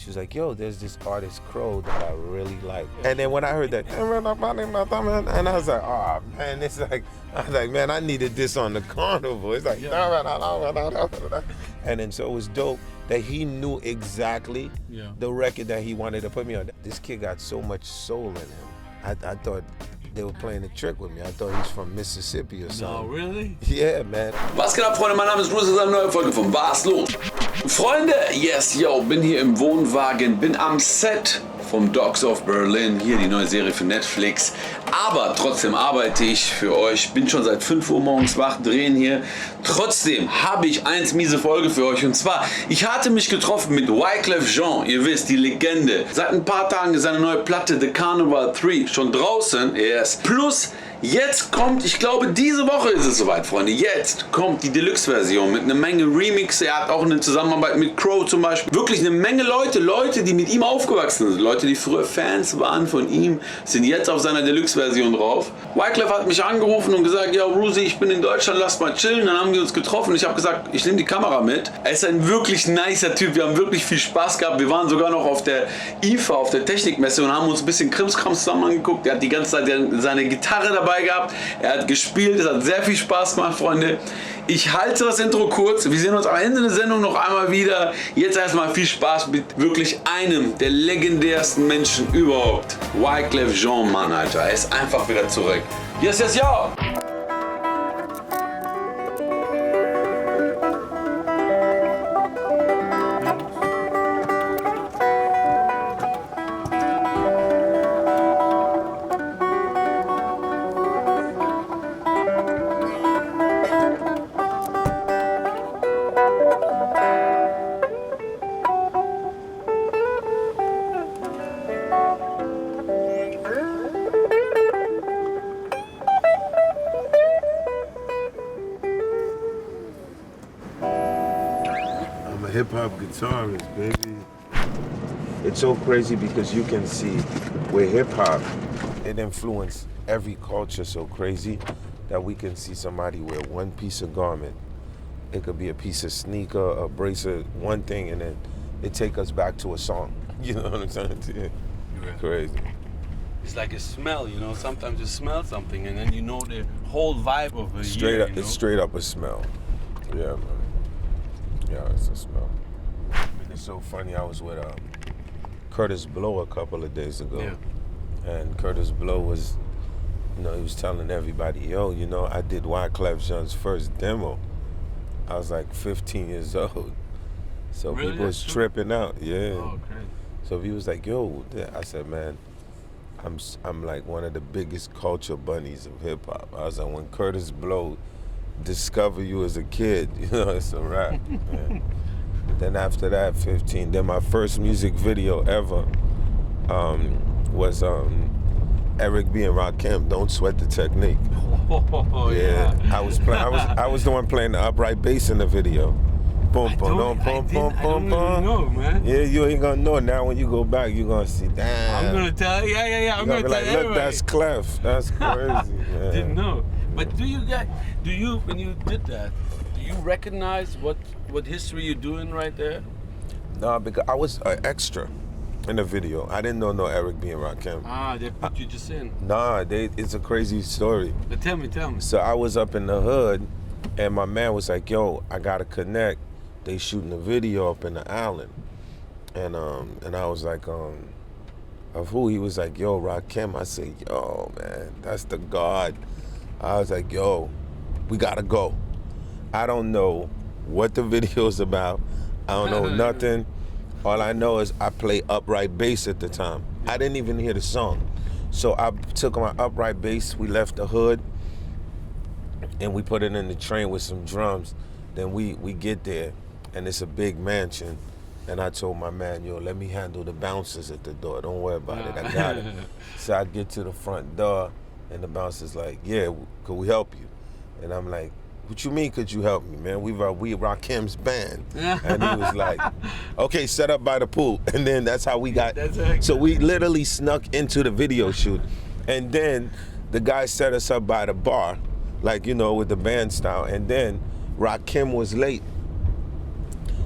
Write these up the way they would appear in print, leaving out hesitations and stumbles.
She was like, yo, there's this artist Crow that I really like. And then when I heard that, and I was like, oh man, it's like, I was like, man, I needed this on the Carnival. It's like, and then so it was dope that he knew exactly the record that he wanted to put me on. This kid got so much soul in him. I thought they were playing a trick with me. I thought he's from Mississippi or something. No, really? Yeah, man. Was geht ab, Freunde? Mein Name ist Rooz, das ist eine neue Folge von Was los? Freunde, yes, yo, bin hier im Wohnwagen, bin am Set vom Dogs of Berlin, hier die neue Serie für Netflix. Aber trotzdem arbeite ich für euch, bin schon seit 5 Uhr morgens wach, drehen hier. Trotzdem habe ich eins miese Folge für euch, und zwar, ich hatte mich getroffen mit Wyclef Jean, ihr wisst, die Legende. Seit ein paar Tagen ist seine neue Platte The Carnival III schon draußen, yes. Plus, jetzt kommt, ich glaube diese Woche ist es soweit, Freunde, jetzt kommt die Deluxe-Version mit einer Menge Remix. Er hat auch eine Zusammenarbeit mit Crow zum Beispiel. Wirklich eine Menge Leute, die mit ihm aufgewachsen sind. Leute, die früher Fans waren von ihm, sind jetzt auf seiner Deluxe-Version drauf. Wyclef hat mich angerufen und gesagt, ja Roozy, ich bin in Deutschland, lass mal chillen. Dann haben wir uns getroffen. Ich habe gesagt, ich nehme die Kamera mit. Er ist ein wirklich nicer Typ. Wir haben wirklich viel Spaß gehabt. Wir waren sogar noch auf der IFA, auf der Technikmesse, und haben uns ein bisschen Krimskrams zusammen angeguckt. Er hat die ganze Zeit seine Gitarre dabei gehabt, er hat gespielt, es hat sehr viel Spaß gemacht, Freunde. Ich halte das Intro kurz, wir sehen uns am Ende der Sendung noch einmal wieder. Jetzt erstmal viel Spaß mit wirklich einem der legendärsten Menschen überhaupt. Wyclef Jean, Mann, Alter, er ist einfach wieder zurück. Yes, yes, ja! Hip-Hop-Gitarrist, baby. It's so crazy because you can see where hip-hop, it influenced every culture so crazy that we can see somebody wear one piece of garment. It could be a piece of sneaker, a bracelet, one thing, and then it take us back to a song. You know what I'm saying? Right. Crazy. It's like a smell, you know. Sometimes you smell something and then you know the whole vibe of a Straight year, up, you know? it's straight up a smell. Yeah, man. Yeah, it's a smell. It's so funny. I was with Curtis Blow a couple of days ago, and Curtis Blow was, you know, he was telling everybody, yo, you know, I did Wyclef Jean's first demo. I was like 15 years old, so really? people was tripping out. Yeah. Oh, okay. So he was like, yo, I said, man, I'm like one of the biggest culture bunnies of hip hop. I was like, when Curtis Blow discover you as a kid, you know, it's a wrap. Then after that, 15. Then my first music video ever was Eric B and Rakim, Don't Sweat the Technique. Oh, yeah. I was the one playing the upright bass in the video. Boom, boom, boom, boom, boom, boom, boom. No, man. Yeah, you ain't gonna know. Now when you go back, you're gonna see, damn. I'm gonna tell, yeah. I'm gonna be tell like, everybody. look, that's Clef. That's crazy. Yeah. Didn't know. But when you did that, do you recognize what history you're doing right there? No, because I was an extra in the video. I didn't know no Eric B and Rakim. Ah, they put you just in. Nah, it's a crazy story. But tell me. So I was up in the hood, and my man was like, yo, I gotta connect. They shooting a video up in the island. And I was like, of who? He was like, yo, Rakim. I said, yo, man, that's the God. I was like, yo, we gotta go. I don't know what the video's about. I don't know nothing. All I know is I play upright bass at the time. I didn't even hear the song. So I took my upright bass, we left the hood, and we put it in the train with some drums. Then we get there, and it's a big mansion. And I told my man, yo, let me handle the bouncers at the door. Don't worry about it, I got it. So I get to the front door, and the bouncer's like, yeah, could we help you? And I'm like, what you mean could you help me, man? We Rakim's band. And he was like, okay, set up by the pool. And then that's how we got, so we literally snuck into the video shoot. And then the guy set us up by the bar, like, you know, with the band style. And then Rakim was late.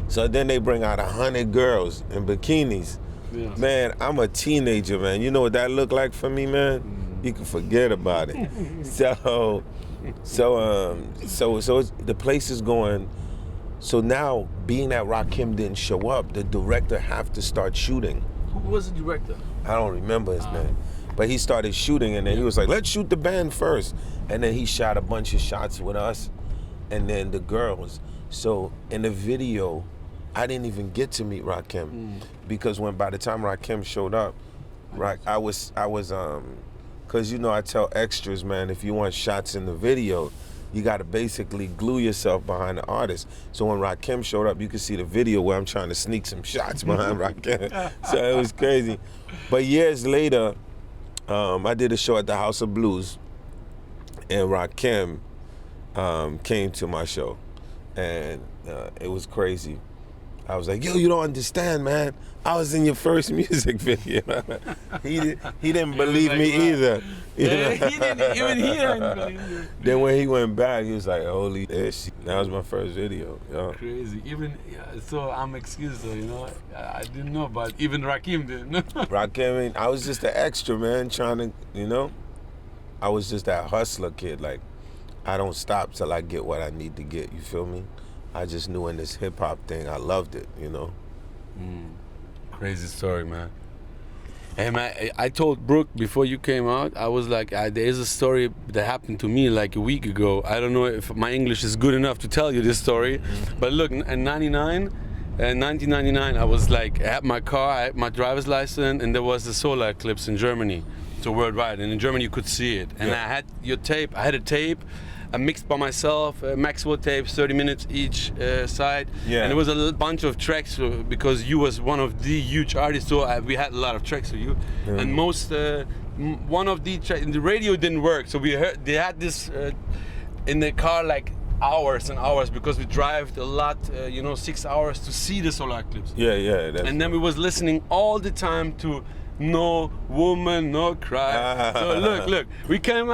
So then they bring out 100 girls in bikinis. Yeah. Man, I'm a teenager, man. You know what that looked like for me, man? You can forget about it. So the place is going. So now, being that Rakim didn't show up, the director have to start shooting. Who was the director? I don't remember his name. But he started shooting, and then he was like, let's shoot the band first. And then he shot a bunch of shots with us, and then the girls. So in the video, I didn't even get to meet Rakim, because by the time Rakim showed up, I was, cause you know I tell extras, man, if you want shots in the video, you gotta basically glue yourself behind the artist. So when Rakim showed up, you could see the video where I'm trying to sneak some shots behind Rakim. So it was crazy. But years later, I did a show at the House of Blues, and Rakim came to my show, and it was crazy. I was like, yo, you don't understand, man. I was in your first music video. he didn't believe me either. Yeah, he didn't believe you. Then when he went back, he was like, holy shit, that was my first video. Yeah. Crazy. So I'm excused though, you know. I didn't know, but even Rakim didn't know. Rakim, I was just an extra, man, trying to, you know. I was just that hustler kid. Like, I don't stop till I get what I need to get, you feel me? I just knew in this hip hop thing, I loved it, you know. Crazy story, man. Hey, man, I told Brooke before you came out, I was like, there is a story that happened to me like a week ago. I don't know if my English is good enough to tell you this story, but look, in 1999, I was like, I had my car, I had my driver's license, and there was a solar eclipse in Germany, so worldwide, and in Germany you could see it. And I had your tape, I had a tape, I mixed by myself, Maxwell tapes, 30 minutes each side. Yeah. And it was a bunch of tracks because you was one of the huge artists, so we had a lot of tracks for you. Yeah. And one of the tracks, the radio didn't work, so they had this in the car like hours and hours because we drive a lot, 6 hours to see the solar eclipse. Yeah. And then we was listening all the time to No Woman, No Cry. So look, we came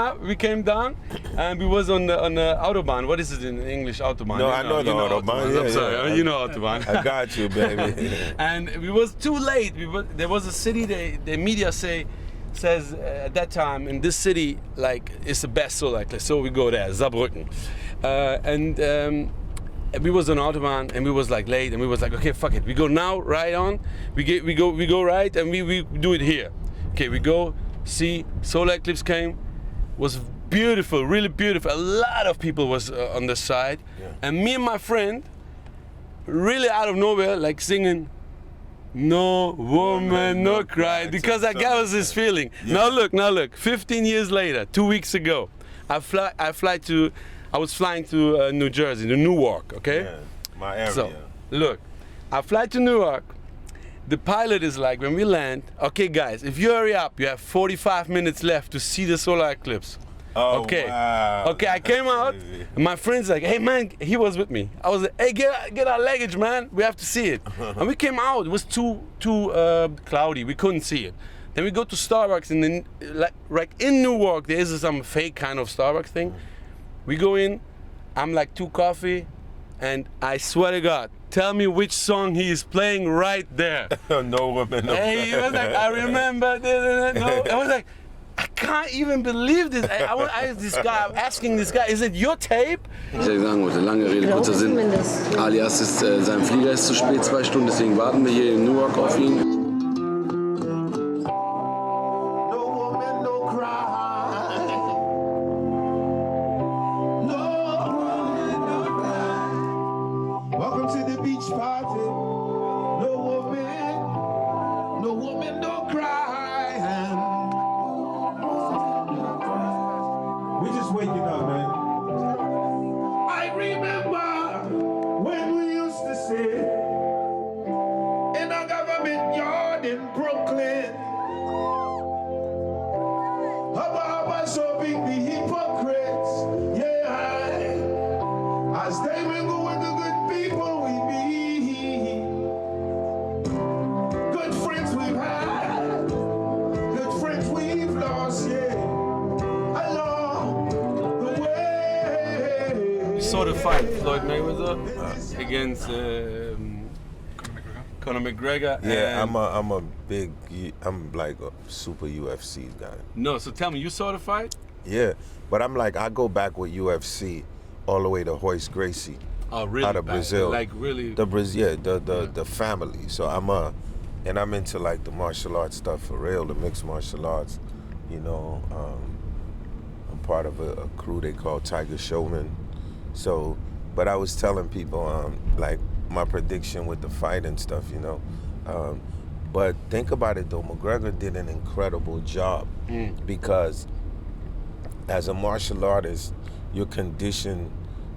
down, and we was on the Autobahn. What is it in English, Autobahn? No, I know the Autobahn. I'm sorry, you know Autobahn. I got you, baby. And we was too late. There was a city, the media says at that time, in this city, like, it's the best solar eclipse. So we go there, Saarbrücken. We was on Autobahn, and we was like late, and we was like, okay, fuck it, we go now, right on, we go right, and we do it here. Okay, we go, see, solar eclipse came, was beautiful, really beautiful. A lot of people was on the side, and me and my friend, really out of nowhere, like singing, No Woman, No Cry, because that was this feeling. Yeah. Now look, 15 years later, 2 weeks ago, I was flying to New Jersey, to Newark, okay? Yeah, my area. So, look, I fly to Newark. The pilot is like, when we land, okay, guys, if you hurry up, you have 45 minutes left to see the solar eclipse. Oh, okay. Wow. Okay, I came out, and my friend's like, hey, man, he was with me. I was like, hey, get our luggage, man. We have to see it. And we came out. It was too cloudy. We couldn't see it. Then we go to Starbucks, and then, like in Newark, there is some fake kind of Starbucks thing. We go in, I'm like 2 coffee, and I swear to God, tell me which song he is playing right there. No Woman, No Cry. And he was like, I remember, no. I was like, I can't even believe this. I was asking this guy, is it your tape? Ich sagen wollte, lange Rede, kurzer Sinn. Alias sein Flieger ist zu spät, 2 Stunden, deswegen warten wir hier in Newark auf ihn. Saw the fight, Floyd Mayweather against Conor McGregor. Yeah, and I'm like a super UFC guy. No, so tell me, you saw the fight? Yeah, but I'm like, I go back with UFC all the way to Royce Gracie. Oh, really? Out of Brazil. Like really? The family. So I'm into like the martial arts stuff for real, the mixed martial arts. You know, I'm part of a crew they call Tiger Showman. So, but I was telling people like my prediction with the fight and stuff, you know. But think about it though, McGregor did an incredible job because as a martial artist, you're conditioned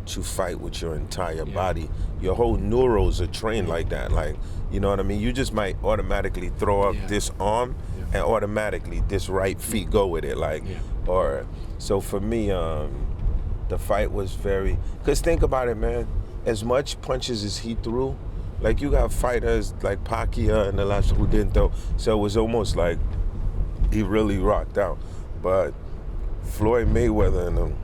to fight with your entire body. Your whole neurals are trained like that. Like, you know what I mean? You just might automatically throw up this arm and automatically this right feet go with it. Like, or, so for me, the fight was very, cause think about it, man, as much punches as he threw, like you got fighters like Pacquiao and the last who didn't throw, so it was almost like he really rocked out. But Floyd Mayweather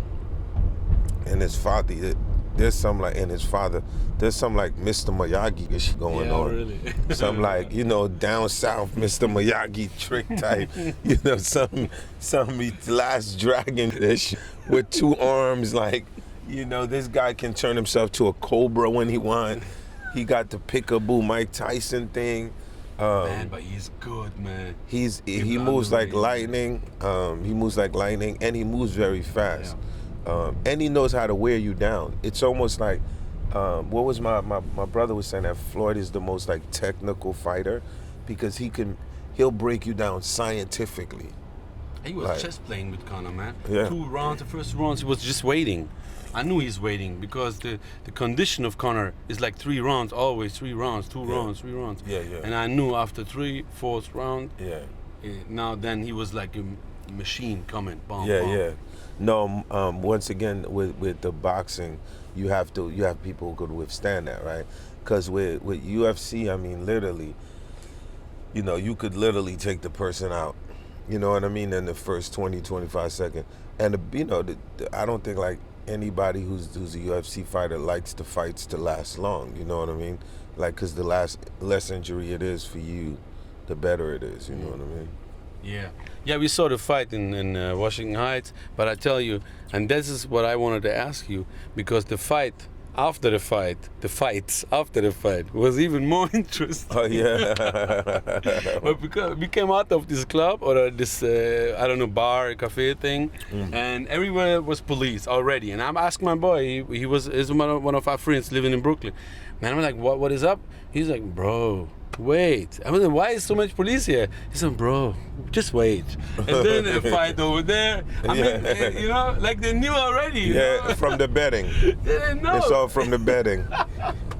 and his father, there's some like, and his father, there's some like Mr. Miyagi going on. Really? Some like, you know, down south Mr. Miyagi trick type, you know, some Last Dragon ish with two arms, like, you know, this guy can turn himself to a cobra when he wants. He got the Peekaboo Mike Tyson thing. Man, but he's good, man. He moves like lightning. He moves like lightning, and he moves very fast. And he knows how to wear you down. It's almost like, what was my brother was saying that Floyd is the most like technical fighter because he'll break you down scientifically. He was like, chess playing with Conor, man. Yeah. 2 rounds, the first rounds, he was just waiting. I knew he's waiting because the condition of Conor is like 3 rounds, always 3 rounds, 2 rounds, 3 rounds. Yeah. And I knew after 3, 4th round, now then he was like a machine coming, bomb. No, once again with the boxing, you have people who could withstand that, right? Because with UFC, I mean, literally, you know, you could literally take the person out. You know what I mean? In the first 20, 25 seconds. And, you know, I don't think, like, anybody who's a UFC fighter likes the fights to last long. You know what I mean? Like, because the less injury it is for you, the better it is. You know what I mean? Yeah, we saw the fight in Washington Heights, but I tell you, and this is what I wanted to ask you, because the fights after the fight was even more interesting. Oh, yeah. But because we came out of this club or this, I don't know, bar, cafe thing, and everywhere was police already. And I'm asking my boy, he's one of our friends living in Brooklyn. Man, I'm like, what is up? He's like, bro, wait. I mean, why is so much police here? He said, bro, just wait. And then a fight over there. I mean, you know, like they knew already. Yeah, from the betting. They didn't know. It's all from the betting.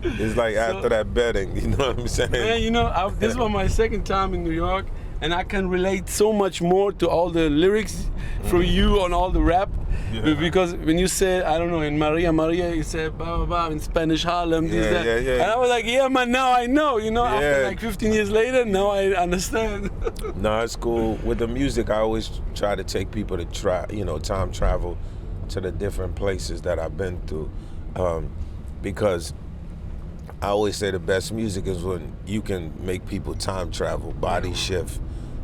It's like after that betting, you know what I'm saying? Man, you know, this was my second time in New York, and I can relate so much more to all the lyrics from you on all the rap. Yeah. Because when you said, I don't know, in Maria, you said, blah, blah, blah, in Spanish Harlem, this, that. Yeah. And I was like, yeah, man, now I know, you know, after like 15 years later, now I understand. No, it's cool. With the music, I always try to take people to time travel to the different places that I've been through. Because I always say the best music is when you can make people time travel, body shift.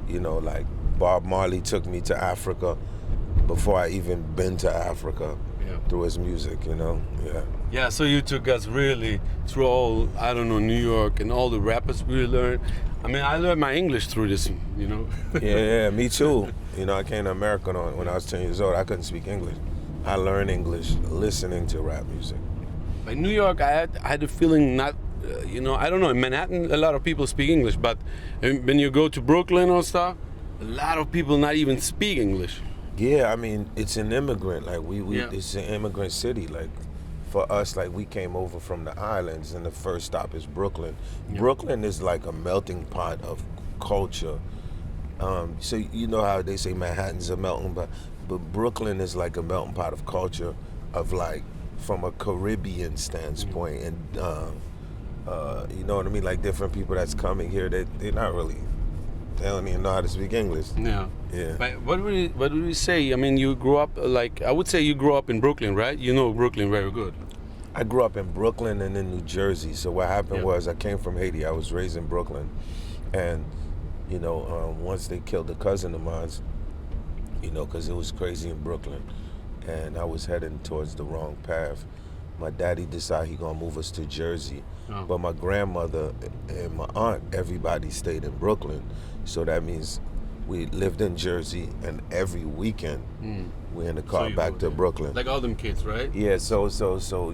You know, like Bob Marley took me to Africa before I even been to Africa through his music, you know? Yeah, so you took us really through all, I don't know, New York and all the rappers we learned. I mean, I learned my English through this, you know? Yeah, me too. You know, I came to America when I was 10 years old. I couldn't speak English. I learned English listening to rap music. In New York, I had a feeling not, you know, I don't know, in Manhattan, a lot of people speak English, but when you go to Brooklyn or stuff, a lot of people not even speak English. Yeah, I mean, it's an immigrant, like it's an immigrant city. Like for us, like we came over from the islands and the first stop is Brooklyn. Yeah. Brooklyn is like a melting pot of culture. So you know how they say Manhattan's a melting pot, but Brooklyn is like a melting pot of culture of like, from a Caribbean standpoint. And you know what I mean? Like different people that's coming here, they're not really, they don't even know how to speak English. Yeah. But what would we say? I mean, you grew up, like, I would say you grew up in Brooklyn, right? You know Brooklyn very good. I grew up in Brooklyn and in New Jersey. So what happened Yeah. was I came from Haiti. I was raised in Brooklyn, and you know, once they killed a cousin of mine, you know, because it was crazy in Brooklyn, and I was heading towards the wrong path. My daddy decided he gonna move us to Jersey, Oh. but my grandmother and my aunt, everybody stayed in Brooklyn. So that means we lived in Jersey, and every weekend we in the So car you back go to there. Brooklyn. Like all them kids, right? Yeah, so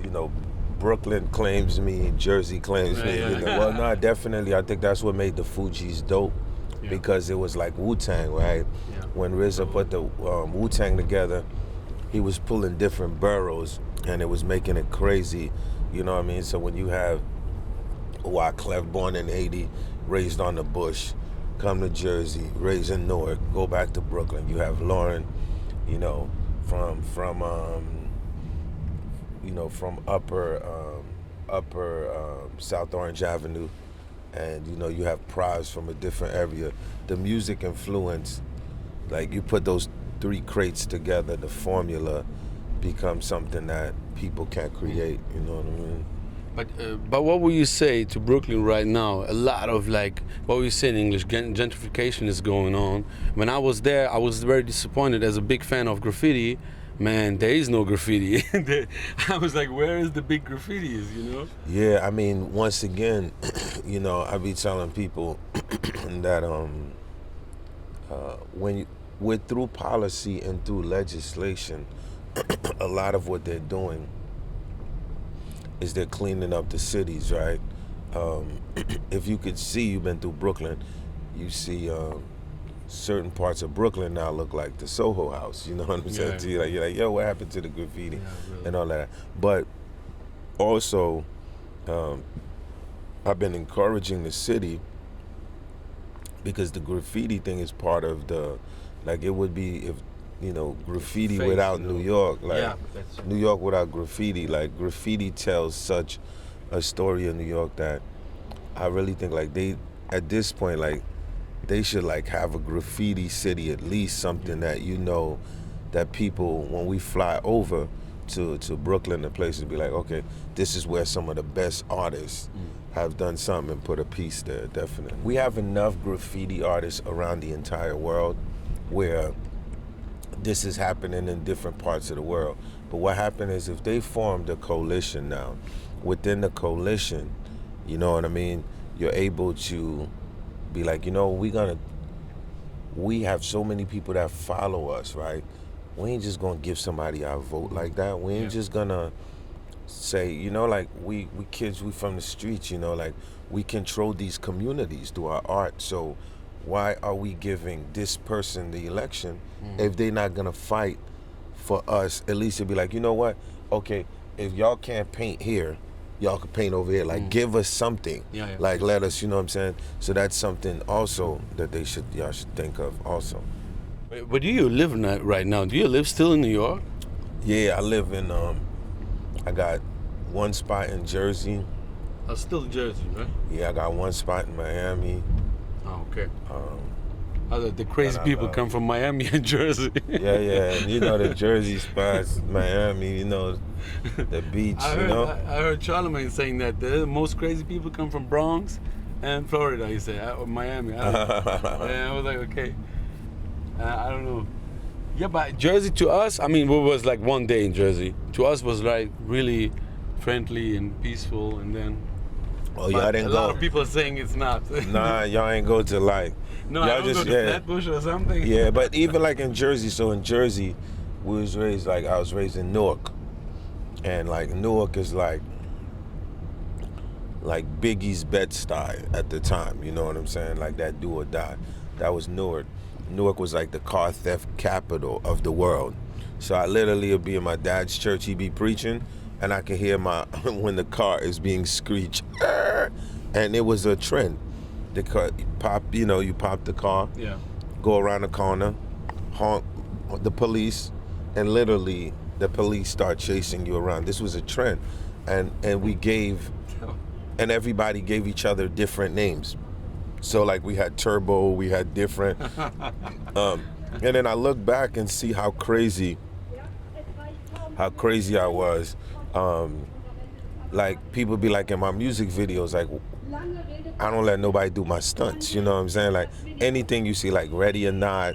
you know, Brooklyn claims me, Jersey claims me. Yeah, You know? yeah. Well, no, definitely. I think that's what made the Fugees dope, Yeah. because it was like Wu-Tang, right? Yeah. When RZA put the Wu-Tang together, he was pulling different boroughs, and it was making it crazy. You know what I mean? So when you have Wyclef, born in Haiti, raised on the Bush, come to Jersey, raised in Newark, go back to Brooklyn. You have Lauren, you know, from upper South Orange Avenue, and you know you have Prize from a different area. The music influence, like you put those three crates together, the formula becomes something that people can't create. You know what I mean? But what would you say to Brooklyn right now? A lot of like what we say in English, gentrification is going on. When I was there, I was very disappointed. As a big fan of graffiti, man, there is no graffiti. I was like, where is the big graffitis? You know? Yeah, I mean, once again, you know, I be telling people that we're through policy and through legislation, a lot of what they're doing is they're cleaning up the cities, right? If you could see, you've been through Brooklyn, you see certain parts of Brooklyn now look like the Soho House. You know what I'm saying? Yeah. To you, like, you're like, yo, what happened to the graffiti really. and all that? But also, I've been encouraging the city, because the graffiti thing is part of the, like, it would be if, you know, graffiti Face, without you know. New York, like Yeah, that's- New York without graffiti, like graffiti tells such a story in New York that I really think like they, at this point, like they should like have a graffiti city, at least something that, you know, that people, when we fly over to Brooklyn and places, be like, okay, this is where some of the best artists have done something and put a piece there. Definitely. We have enough graffiti artists around the entire world where this is happening in different parts of the world. But what happened is, if they formed a coalition now, within the coalition, you know what I mean, you're able to be like, you know, we have so many people that follow us, right? We ain't just gonna give somebody our vote like that. We ain't just gonna say, you know, like we kids, we from the streets, you know, like we control these communities through our art. So why are we giving this person the election if they're not gonna fight for us? At least it'd be like, you know what? Okay, if y'all can't paint here, y'all can paint over here. Like, give us something. Yeah, yeah. Like, let us, you know what I'm saying? So that's something also that y'all should think of also. But do you live right now? Do you live still in New York? Yeah, I live in, I got one spot in Jersey. Oh, still Jersey, right? Yeah, I got one spot in Miami. Oh, okay. The crazy and I people love- come from Miami and Jersey. Yeah, and you know the Jersey spots, Miami, you know, the beach, I you heard, know? I heard Charlemagne saying that the most crazy people come from Bronx and Florida, he said, or Miami. I was like, okay. I don't know. Yeah, but Jersey to us, I mean, we was like one day in Jersey. To us was like really friendly and peaceful, and then Oh, y'all didn't a go. lot of people are saying it's not. Nah, y'all ain't go to like. No, y'all I don't go to Flatbush or something. Yeah, but even like in Jersey, so in Jersey, we was raised, like I was raised in Newark. And like Newark is like Biggie's Bed-Stuy at the time, you know what I'm saying? Like that do or die. That was Newark. Newark was like the car theft capital of the world. So I literally would be in my dad's church, he'd be preaching, and I could hear when the car is being screeched. And it was a trend. The car, you pop the car, Yeah. go around the corner, honk the police, and literally the police start chasing you around. This was a trend. And everybody gave each other different names. So like we had Turbo, we had different, and then I look back and see how crazy I was. like people be like in my music videos, like I don't let nobody do my stunts, you know what I'm saying? Like anything you see, like Ready or Not,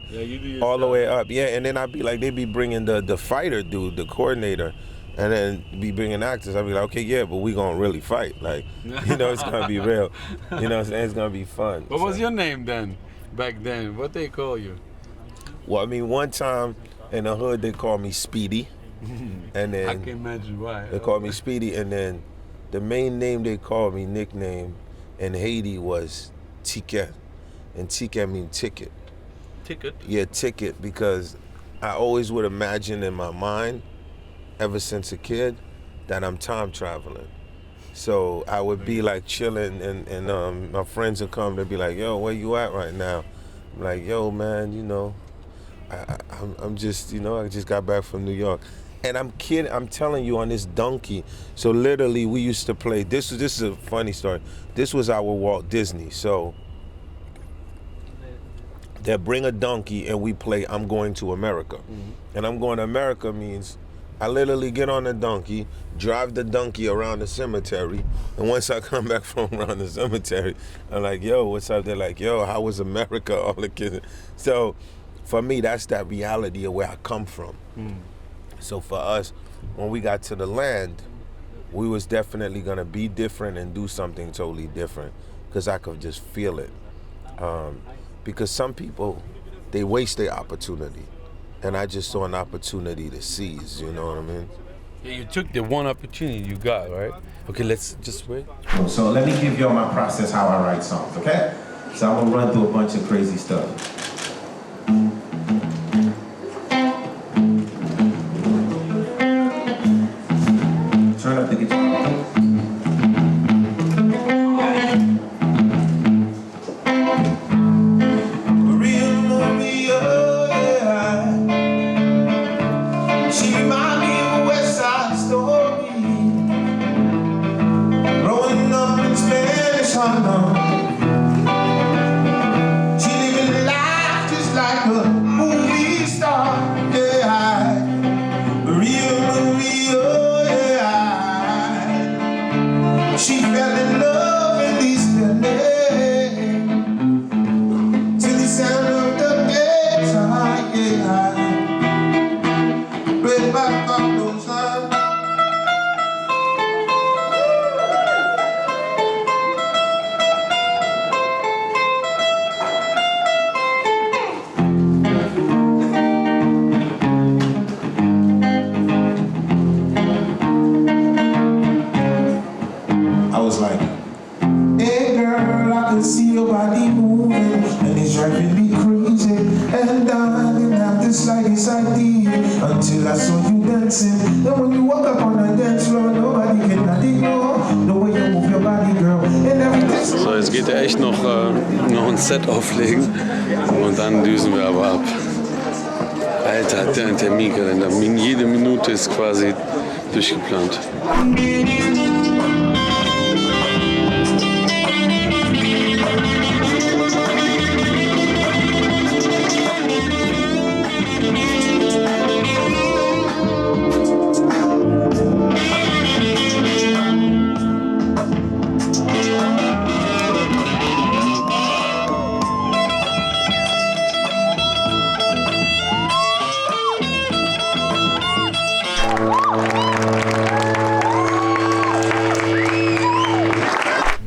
all the way up, yeah. And then I'd be like, they be bringing the fighter dude, the coordinator, and then be bringing actors. I'd be like, okay, yeah, but we gonna really fight, like, you know, it's gonna be real, you know what I'm saying? It's gonna be fun. What was your name then, back then? What they call you? Well, I mean, one time in the hood they called me Speedy, and then I can imagine why. they called me Speedy, and then the main name they called me, nickname, in Haiti was Ticket, and Ticket means ticket. Ticket? Yeah, ticket, because I always would imagine in my mind, ever since a kid, that I'm time traveling. So I would be like chilling, and my friends would come, they'd be like, yo, where you at right now? I'm like, yo, man, you know, I'm just, you know, I just got back from New York. And I'm kidding, I'm telling you, on this donkey. So literally we used to play, this is a funny story. This was our Walt Disney. So they bring a donkey and we play I'm Going to America. And I'm Going to America means I literally get on the donkey, drive the donkey around the cemetery, and once I come back from around the cemetery, I'm like, yo, what's up? They're like, yo, how was America? All the kids. So for me, that's that reality of where I come from. So for us, when we got to the land, we was definitely gonna be different and do something totally different, because I could just feel it. Because some people, they waste their opportunity, and I just saw an opportunity to seize, you know what I mean? Yeah, you took the one opportunity you got, right? Okay, let's just wait. So let me give y'all my process how I write songs, okay? So I'm gonna run through a bunch of crazy stuff. Turn up the guitar. Maria, yeah. She remind me of a West Side Story. Growing up in Spanish Harlem. She living life just like a movie star. Yeah, Maria, yeah. She fell in love in East LA till the sound of the guitar, yeah. Play back up those lines. I was like, hey girl, I can see your body moving, and it's driving me crazy. And I didn't have the slightest idea until I saw you dancing. And when you walk up on the dance floor, nobody can ignore the way you move your body, girl. And everything. So, jetzt geht er echt noch ein Set auflegen und dann düsen wir aber ab. Alter, hat der einen Terminkalender. Jede Minute ist quasi durchgeplant.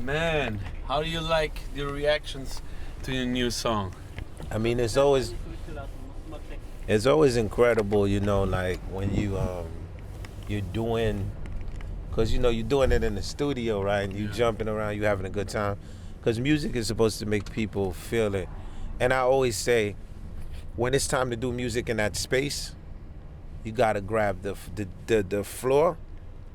Man, how do you like the reactions to your new song? I mean, it's always incredible, you know, like when you're doing, because you know you're doing it in the studio, right? And you jumping around, you having a good time, because music is supposed to make people feel it. And I always say, when it's time to do music in that space, you gotta grab the floor.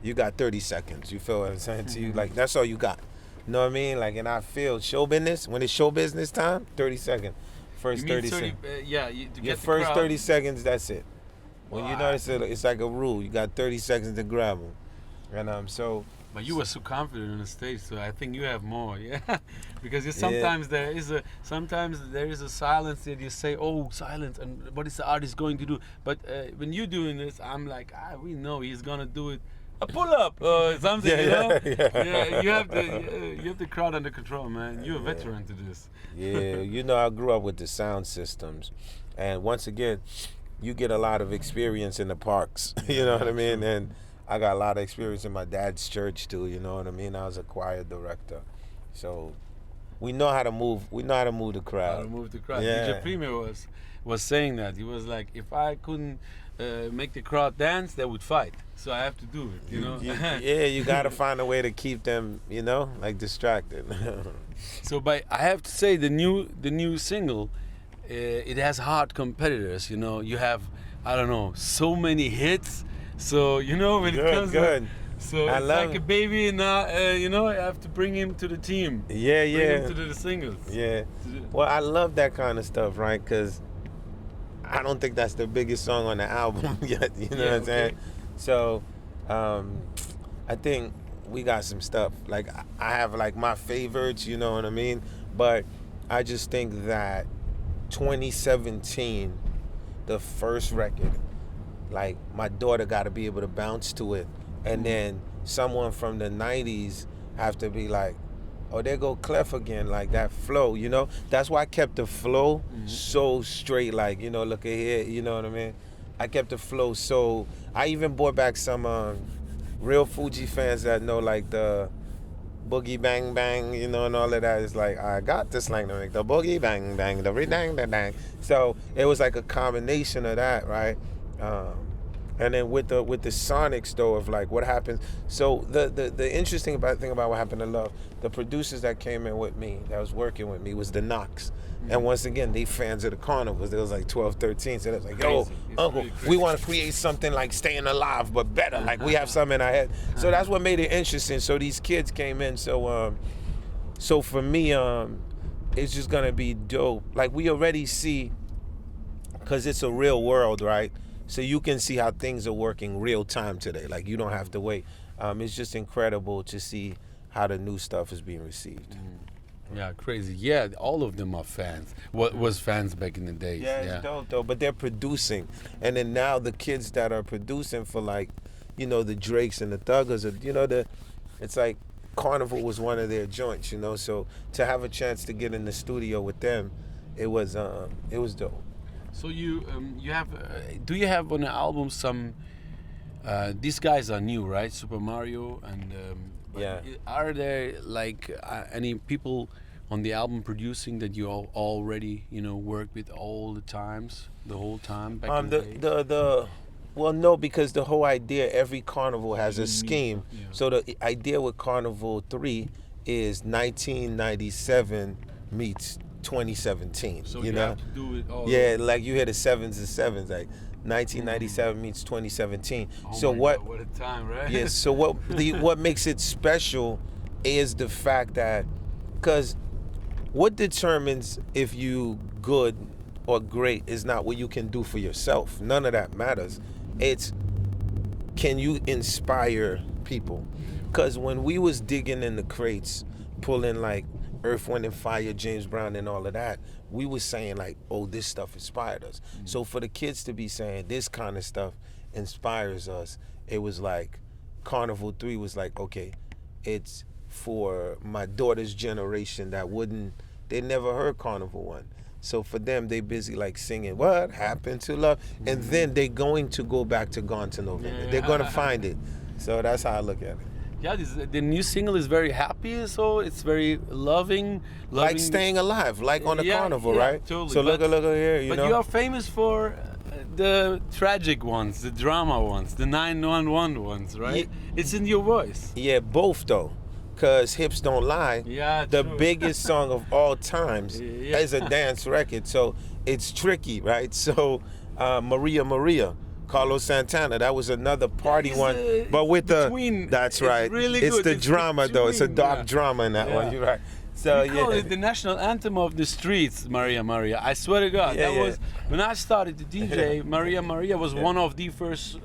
You got 30 seconds. You feel what I'm saying to you? Like that's all you got. You know what I mean? Like, and I feel show business, when it's show business time, 30 seconds. First 30 seconds. Yeah, to Your get first the crowd. 30 seconds, that's it. When you notice it, it's like a rule. You got 30 seconds to grab them. And so. But you were so confident on the stage, so I think you have more, yeah. Because sometimes there is a silence that you say, oh, silence, and what is the artist going to do? But when you're doing this, I'm like, we know he's gonna do it a pull up or something, you know? Yeah. You have the crowd under control, man. You're a veteran to this. Yeah, you know, I grew up with the sound systems, and once again, you get a lot of experience in the parks. You know what I mean? And I got a lot of experience in my dad's church too. You know what I mean? I was a choir director, so we know how to move. We know how to move the crowd. How to move the crowd. Yeah. DJ Premier was saying that. He was like, if I couldn't make the crowd dance, they would fight. So I have to do it, you know? Yeah, you got to find a way to keep them, you know, like distracted. So, I have to say, the new single, it has hard competitors. You know, you have, I don't know, so many hits. So you know when it comes. Good. So I it's love like a baby, and you know, I have to bring him to the team. Yeah, Bring yeah. him to the singles. Yeah. Well, I love that kind of stuff, right? Because I don't think that's the biggest song on the album yet. You know what I'm saying? So I think we got some stuff. Like I have like my favorites, you know what I mean? But I just think that 2017, the first record, like my daughter got to be able to bounce to it, and then someone from the 90s have to be like, oh, there go Clef again, like that flow, you know? That's why I kept the flow so straight, like, you know, look at here, you know what I mean? I kept the flow so, I even brought back some real Fugees fans that know like the boogie bang bang, you know, and all of that. It's like, I got this slang to make the boogie bang bang, the re-dang bang bang. So it was like a combination of that, right? And then with the sonics though of like what happens. So the interesting thing about what happened to Love, the producers that came in with me, that was working with me, was the Knox. And once again, they fans of the Carnivals. There was like 12, 13. So they was like, yo, Uncle, we want to create something like Staying Alive, but better. Like we have something in our head. So that's what made it interesting. So these kids came in. So for me, it's just gonna be dope. Like we already see, cause it's a real world, right? So you can see how things are working real time today. Like you don't have to wait. It's just incredible to see how the new stuff is being received. Yeah, crazy. Yeah, all of them are fans. What was fans back in the days? Yeah, it's dope though. But they're producing, and then now the kids that are producing for like, you know, the Drakes and the Thuggers, you know, it's like Carnival was one of their joints, you know. So to have a chance to get in the studio with them, it was dope. So you have do you have on the album some these guys are new, right? Super Mario and Yeah. Are there like any people on the album producing that you all already, you know, worked with all the whole time back in the day? Well, no, because the whole idea, every carnival has a scheme. Yeah. So the idea with Carnival III is 1997 meets 2017. So you you know? have to do it all. Yeah, like you hear the sevens and sevens, like 1997 meets 2017. Oh so my what? God, what a time, right? Yeah. So what makes it special is the fact that, because what determines if you good or great is not what you can do for yourself. None of that matters. It's, can you inspire people? Because when we was digging in the crates, pulling like Earth, Wind and Fire, James Brown and all of that, we was saying like, oh, this stuff inspired us. So for the kids to be saying this kind of stuff inspires us, it was like Carnival 3 was like, okay, it's for my daughter's generation that they never heard Carnival 1. So for them, they busy like singing, what happened to love? And then they're going to go back to Gone to November. Yeah. They're going to find it. So that's how I look at it. Yeah, the new single is very happy, so it's very loving. Like Staying Alive, like on the Carnival, yeah, right? Totally. So look here, you know. But you are famous for the tragic ones, the drama ones, the 911 ones, right? It's in your voice. Yeah, both though. Because Hips Don't Lie, Yeah, the true. biggest song of all times, Yeah. is a dance record. So it's tricky, right? So Maria, Carlos Santana, that was another party It's, one. But with between, that's it's right. really it's good. the It's drama though. It's a between, dark yeah. drama in that Yeah. one. You're right. So We call yeah. it the national anthem of the streets, Maria. I swear to God, Yeah, that yeah. was when I started to DJ. Maria was one of the first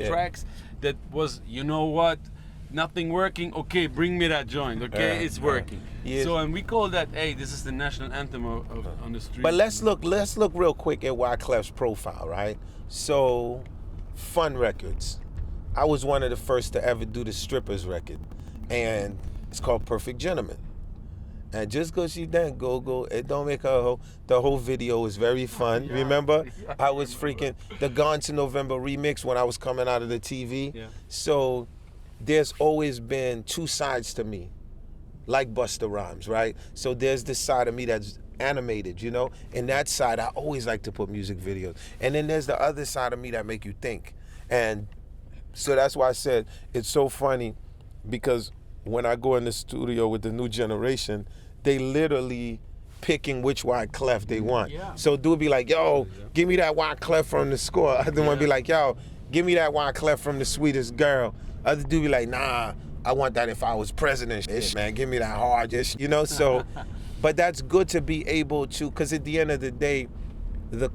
tracks that was, you know what, nothing working. Okay, bring me that joint. Okay, it's working. Yeah. So and we call that, hey, this is the national anthem of on the street. But let's look real quick at Wyclef's profile, right? So, Fun Records, I was one of the first to ever do the strippers record, and it's called Perfect Gentleman. And just cause she done go, it don't make her a hoe. The whole video was very fun. Yeah. Remember? Yeah. I was freaking the Gone to November remix when I was coming out of the TV. Yeah. So there's always been two sides to me, like Busta Rhymes, right? So there's this side of me that's animated, you know? And that side, I always like to put music videos. And then there's the other side of me that make you think. And so that's why I said it's so funny, because when I go in the studio with the new generation, they literally picking which Wyclef they want. Yeah. So dude be like, yo, give me that Wyclef from the score. Other one be like, yo, give me that Wyclef from the Sweetest Girl. Other dude be like, nah, I want that if I was president. Ish, man, give me that hard, ish, you know? So, but that's good to be able to, because at the end of the day, the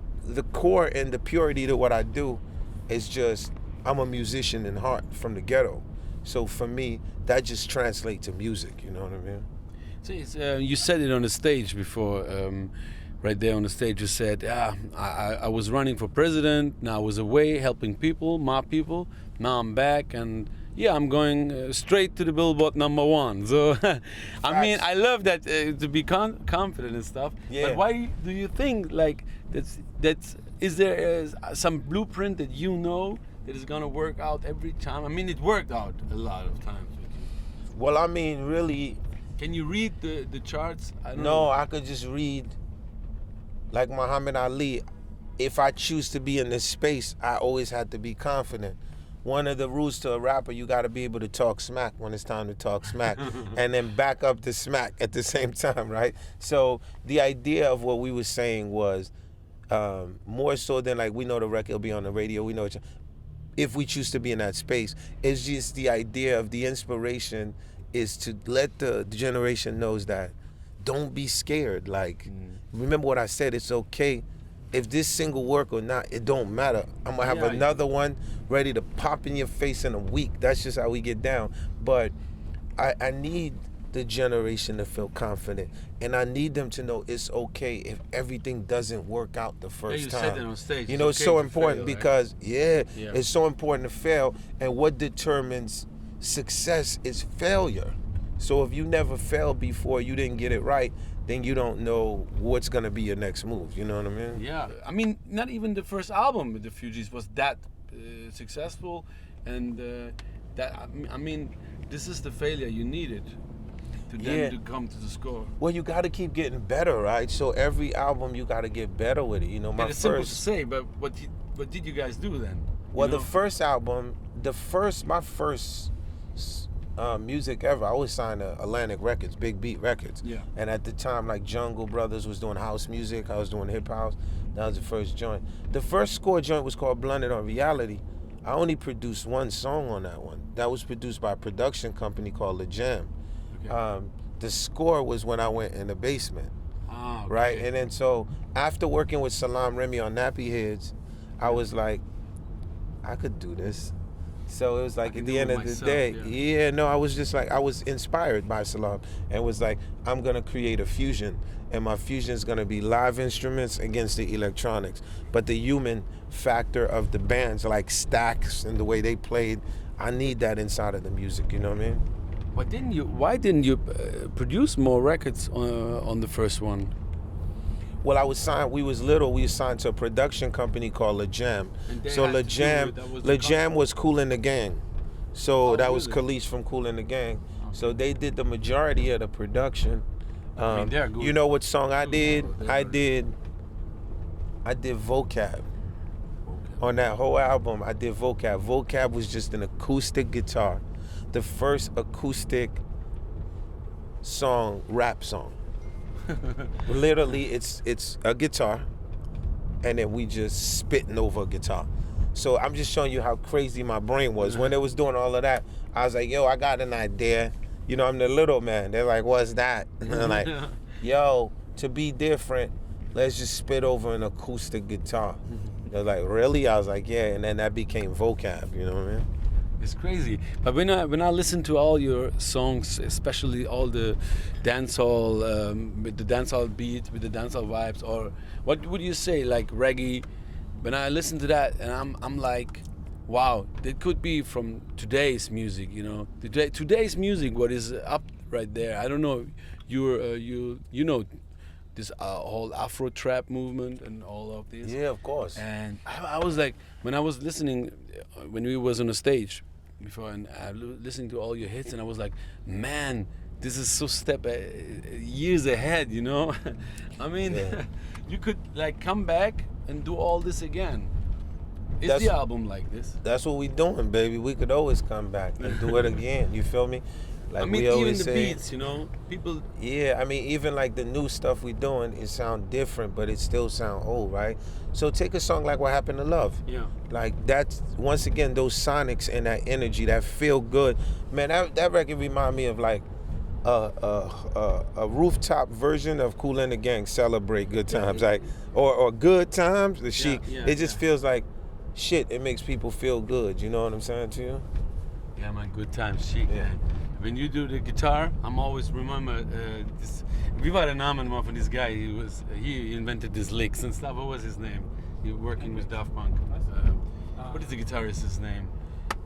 core and the purity to what I do is just, I'm a musician in heart from the ghetto. So for me, that just translates to music, you know what I mean? So you said it on the stage before, right there on the stage. You said, I was running for president. Now I was away helping people, my people. Now I'm back, and yeah, I'm going straight to the Billboard #1. So, I mean, I love that to be confident and stuff. Yeah. But why do you think like that's is there some blueprint that you know that is gonna work out every time? I mean, it worked out a lot of times with you. Well, I mean, really, Can you read the charts? I don't no, know. I could just read, like Muhammad Ali, if I choose to be in this space, I always had to be confident. One of the rules to a rapper, you gotta be able to talk smack when it's time to talk smack, and then back up the smack at the same time, right? So the idea of what we were saying was, more so than like, we know the record will be on the radio, we know it, if we choose to be in that space, it's just the idea of the inspiration is to let the generation knows that don't be scared. Like, remember what I said, it's okay. If this single work or not, it don't matter. I'm gonna have another one ready to pop in your face in a week. That's just how we get down. But I need the generation to feel confident, and I need them to know it's okay if everything doesn't work out the first time. You said that on stage. You know, it's so important because, Yeah. it's so important to fail. And what determines success is failure. So if you never failed before, you didn't get it right, then you don't know what's gonna be your next move. You know what I mean? Yeah, I mean, not even the first album with the Fugees was that successful, and that I mean, this is the failure you needed to then to come to the score. Well, you got to keep getting better, right? So every album you got to get better with it. You know, It's simple to say, but what did you guys do then? Well, the first album, my first music ever, I always signed to Atlantic Records, Big Beat Records. Yeah. And at the time, like Jungle Brothers was doing house music, I was doing hip house. That was the first joint. The first score joint was called Blunted on Reality. I only produced one song on that one. That was produced by a production company called Legende. Okay. The score was when I went in the basement. Ah, okay. Right? And then so after working with Salam Remy on Nappy Heads, I was like, I could do this. So it was like at the end of the day, I was just like, I was inspired by Salam and was like, I'm gonna create a fusion, and my fusion is gonna be live instruments against the electronics. But the human factor of the bands, like Stax and the way they played, I need that inside of the music, you know what I mean? Why didn't you produce more records on the first one? Well, I was signed. We was little. We was signed to a production company called Legende. So Legende was Kool and the Gang. So that was Khalees from Kool and the Gang. Okay. So they did the majority of the production. I mean, they're good. You know what song I did? I did Vocab. On that whole album, I did Vocab. Vocab was just an acoustic guitar. The first acoustic song, rap song. Literally, it's a guitar, and then we just spitting over a guitar. So I'm just showing you how crazy my brain was. When it was doing all of that, I was like, yo, I got an idea. You know, I'm the little man. They're like, what's that? And I'm like, yo, to be different, let's just spit over an acoustic guitar. They're like, really? I was like, yeah, and then that became Vocab, you know what I mean? It's crazy. But when I listen to all your songs, especially all the dancehall, with the dancehall beat, with the dancehall vibes, or what would you say, like reggae? When I listen to that, and I'm like, wow, that could be from today's music, you know. Today's music, what is up right there? I don't know. You know this whole Afro trap movement and all of this. Yeah, of course. And I was like, when I was listening, when we was on a stage before, and I listening to all your hits, and I was like, man, this is so years ahead, you know. I mean, Yeah. you could like come back and do all this again. Is That's- the album like this? That's what we doing, baby. We could always come back and do it again. You feel me? Like I mean, we even always the say. beats, you know, people. Yeah, I mean, even like the new stuff we doing, it sound different, but it still sound old, right? So take a song like What Happened to Love. Yeah. Like that's, once again, those sonics and that energy, that feel good. Man, that record remind me of like a rooftop version of Kool and the Gang, Celebrate Good Times, like, or Good Times, the Chic. yeah, It just feels like shit. It makes people feel good. You know what I'm saying to you? Yeah, man, good times, chic, Yeah. man. When you do the guitar, I'm always remember this. Wie war der Name nochmal von this guy? He invented these licks and stuff. What was his name? He was working with Daft Punk. What is the guitarist's name?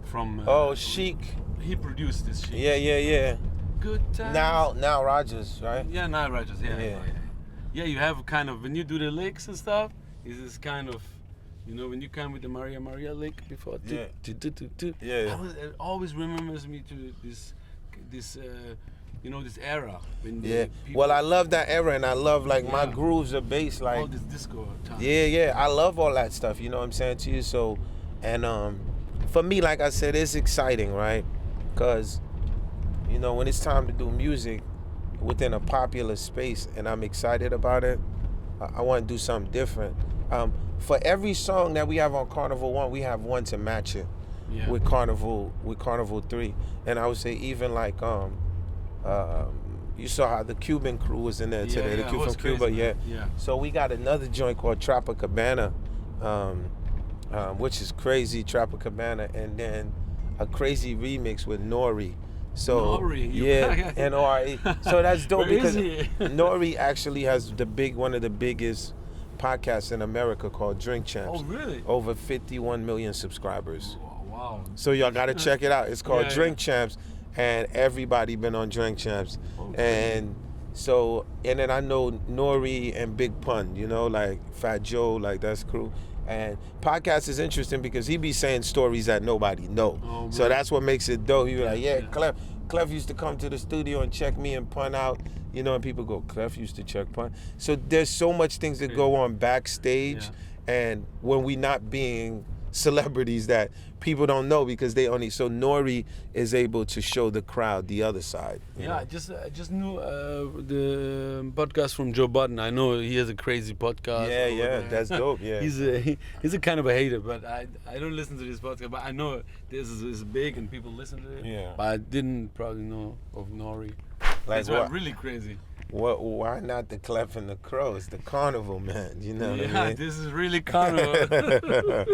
From. Oh, Chic. He produced this shit. Yeah. Good times. Now Rogers, right? Yeah, Nile Rodgers. Yeah. Yeah. Yeah, you have kind of when you do the licks and stuff. Is this kind of. You know, when you come with the Maria lick before, Yeah. Yeah. It always remembers me to this, you know, this era. When Yeah. people, Well, I love that era, and I love like my Yeah. grooves are based like. all this disco time. Yeah. I love all that stuff. You know what I'm saying to you? So, and for me, like I said, it's exciting, right? Cause, you know, when it's time to do music within a popular space, and I'm excited about it, I want to do something different. For every song that we have on Carnival 1, we have one to match it Yeah. with Carnival 3. And I would say even like you saw how the Cuban crew was in there Yeah, today. yeah, The it crew was from Cuba, crazy, yeah. man. Yeah. So we got another joint called Tropicabana, which is crazy, Tropicabana, and then a crazy remix with Nori. So Nori, yeah, N-O-R-E. So that's dope Where is because he? Nori actually has one of the biggest podcasts in America called Drink Champs. Oh, really? Over 51 million subscribers. Wow. So y'all gotta check it out. It's called Yeah, Drink Champs, and everybody been on Drink Champs. Okay. And so, and then I know Nori and Big Pun, you know, like Fat Joe, like that's crew. And podcast is interesting because he be saying stories that nobody know. Oh, So man. that's what makes it dope. He be like, yeah, yeah. Clef used to come to the studio and check me and Pun out. You know, and people go, Clef used to check Pun. So there's so much things that go on backstage, and when we not being celebrities that people don't know because they only, so Nori is able to show the crowd the other side. you Yeah, know? I just knew the podcast from Joe Budden. I know he has a crazy podcast. Yeah, that's dope. Yeah. He's a kind of a hater, but I don't listen to this podcast. But I know this is big and people listen to it. Yeah. But I didn't probably know of Nori. Like That's why what? really crazy. Why not the Clef and the Crow? It's the Carnival, man. You know what I Yeah, mean? this is really Carnival.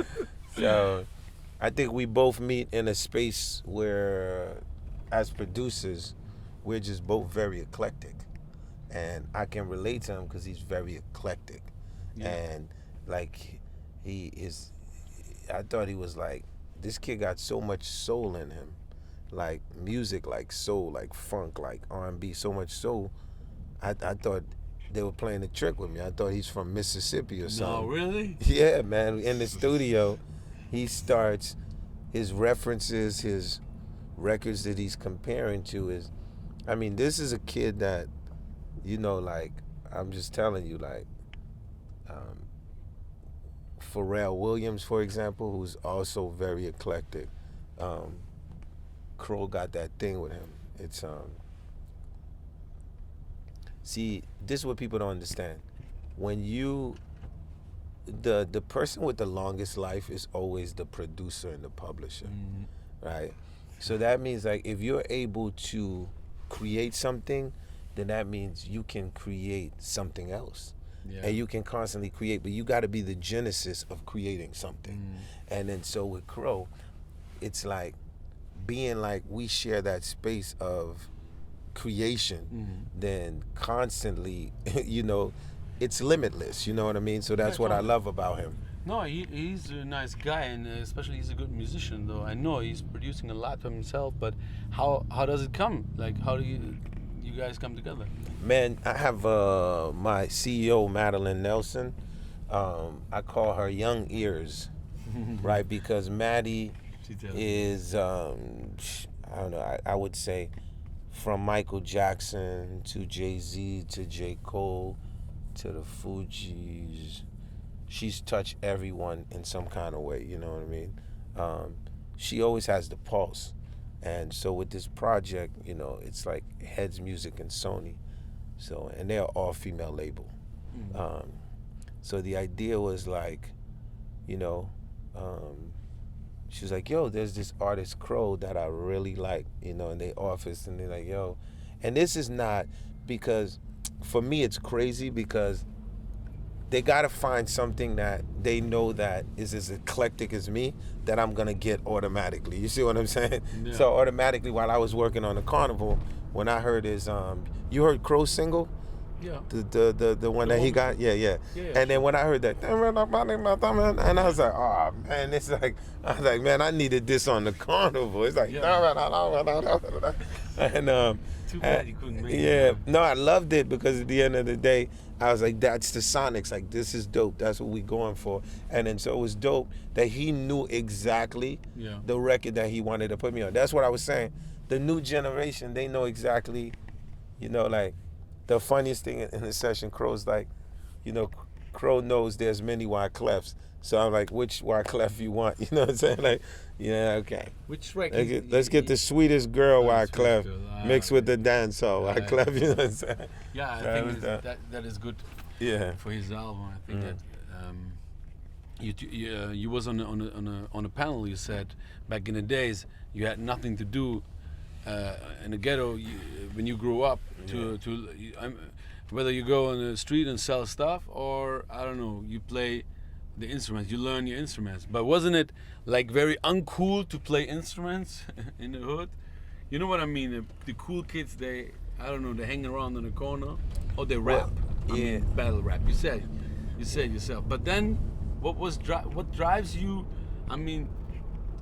So I think we both meet in a space where, as producers, we're just both very eclectic. And I can relate to him because he's very eclectic. Yeah. And like I thought he was like, this kid got so much soul in him. Like music, like soul, like funk, like R&B, so much soul. I thought they were playing a trick with me. I thought he's from Mississippi or something. No, really? Yeah, man. In the studio, he starts his references, his records that he's comparing to is, I mean, this is a kid that, you know, like, I'm just telling you, like, Pharrell Williams, for example, who's also very eclectic. Crow got that thing with him. It's see, this is what people don't understand. When you the person with the longest life is always the producer and the publisher, right? So that means like if you're able to create something, then that means you can create something else. Yeah. And you can constantly create, but you got to be the genesis of creating something. And then so with Crow, it's like being like we share that space of creation, then constantly, you know, it's limitless, you know what I mean? So that's what I love about him. No, he's a nice guy, and especially he's a good musician. Though I know he's producing a lot for himself, but how does it come? Like, how do you guys come together? Man, I have my CEO, Madeline Nelson. I call her Young Ears, right? Because Maddie is, I don't know, I would say from Michael Jackson to Jay-Z to J. Cole to the Fugees. She's touched everyone in some kind of way, you know what I mean? She always has the pulse. And so with this project, you know, it's like Heads Music and Sony. So, and they're all female label. So the idea was like, you know, she was like, yo, there's this artist Crow that I really like, you know, in their office, and they're like, yo. And this is not because, for me, it's crazy because they gotta find something that they know that is as eclectic as me that I'm gonna get automatically. You see what I'm saying? Yeah. So automatically, while I was working on the Carnival, when I heard his, you heard Crow's single? Yeah. The one that he got? Yeah. And then when I heard that, and I was like, oh man, it's like, I was like, man, I needed this on the Carnival. It's like, and too bad you couldn't make it. Yeah, no, I loved it because at the end of the day, I was like, that's the Sonics. Like, this is dope. That's what we going for. And then so it was dope that he knew exactly the record that he wanted to put me on. That's what I was saying. The new generation, they know exactly, you know, like, the funniest thing in the session, Crow's like, you know, Crow knows there's many Wyclefs. So I'm like, which Wyclef you want? You know what I'm saying? Like, yeah, okay. Which record? Let's get the sweetest girl Wyclef mixed with the dancehall Wyclef. You know what I'm saying? Yeah, I think that is good. Yeah. For his album, I think that you was on a panel. You said back in the days you had nothing to do in the ghetto when you grew up. Whether you go on the street and sell stuff, or I don't know, you play the instruments, you learn your instruments. But wasn't it like very uncool to play instruments in the hood? You know what I mean? The cool kids, they hang around in the corner, or they rap. I mean, battle rap. You said yourself. But then, what drives you? I mean,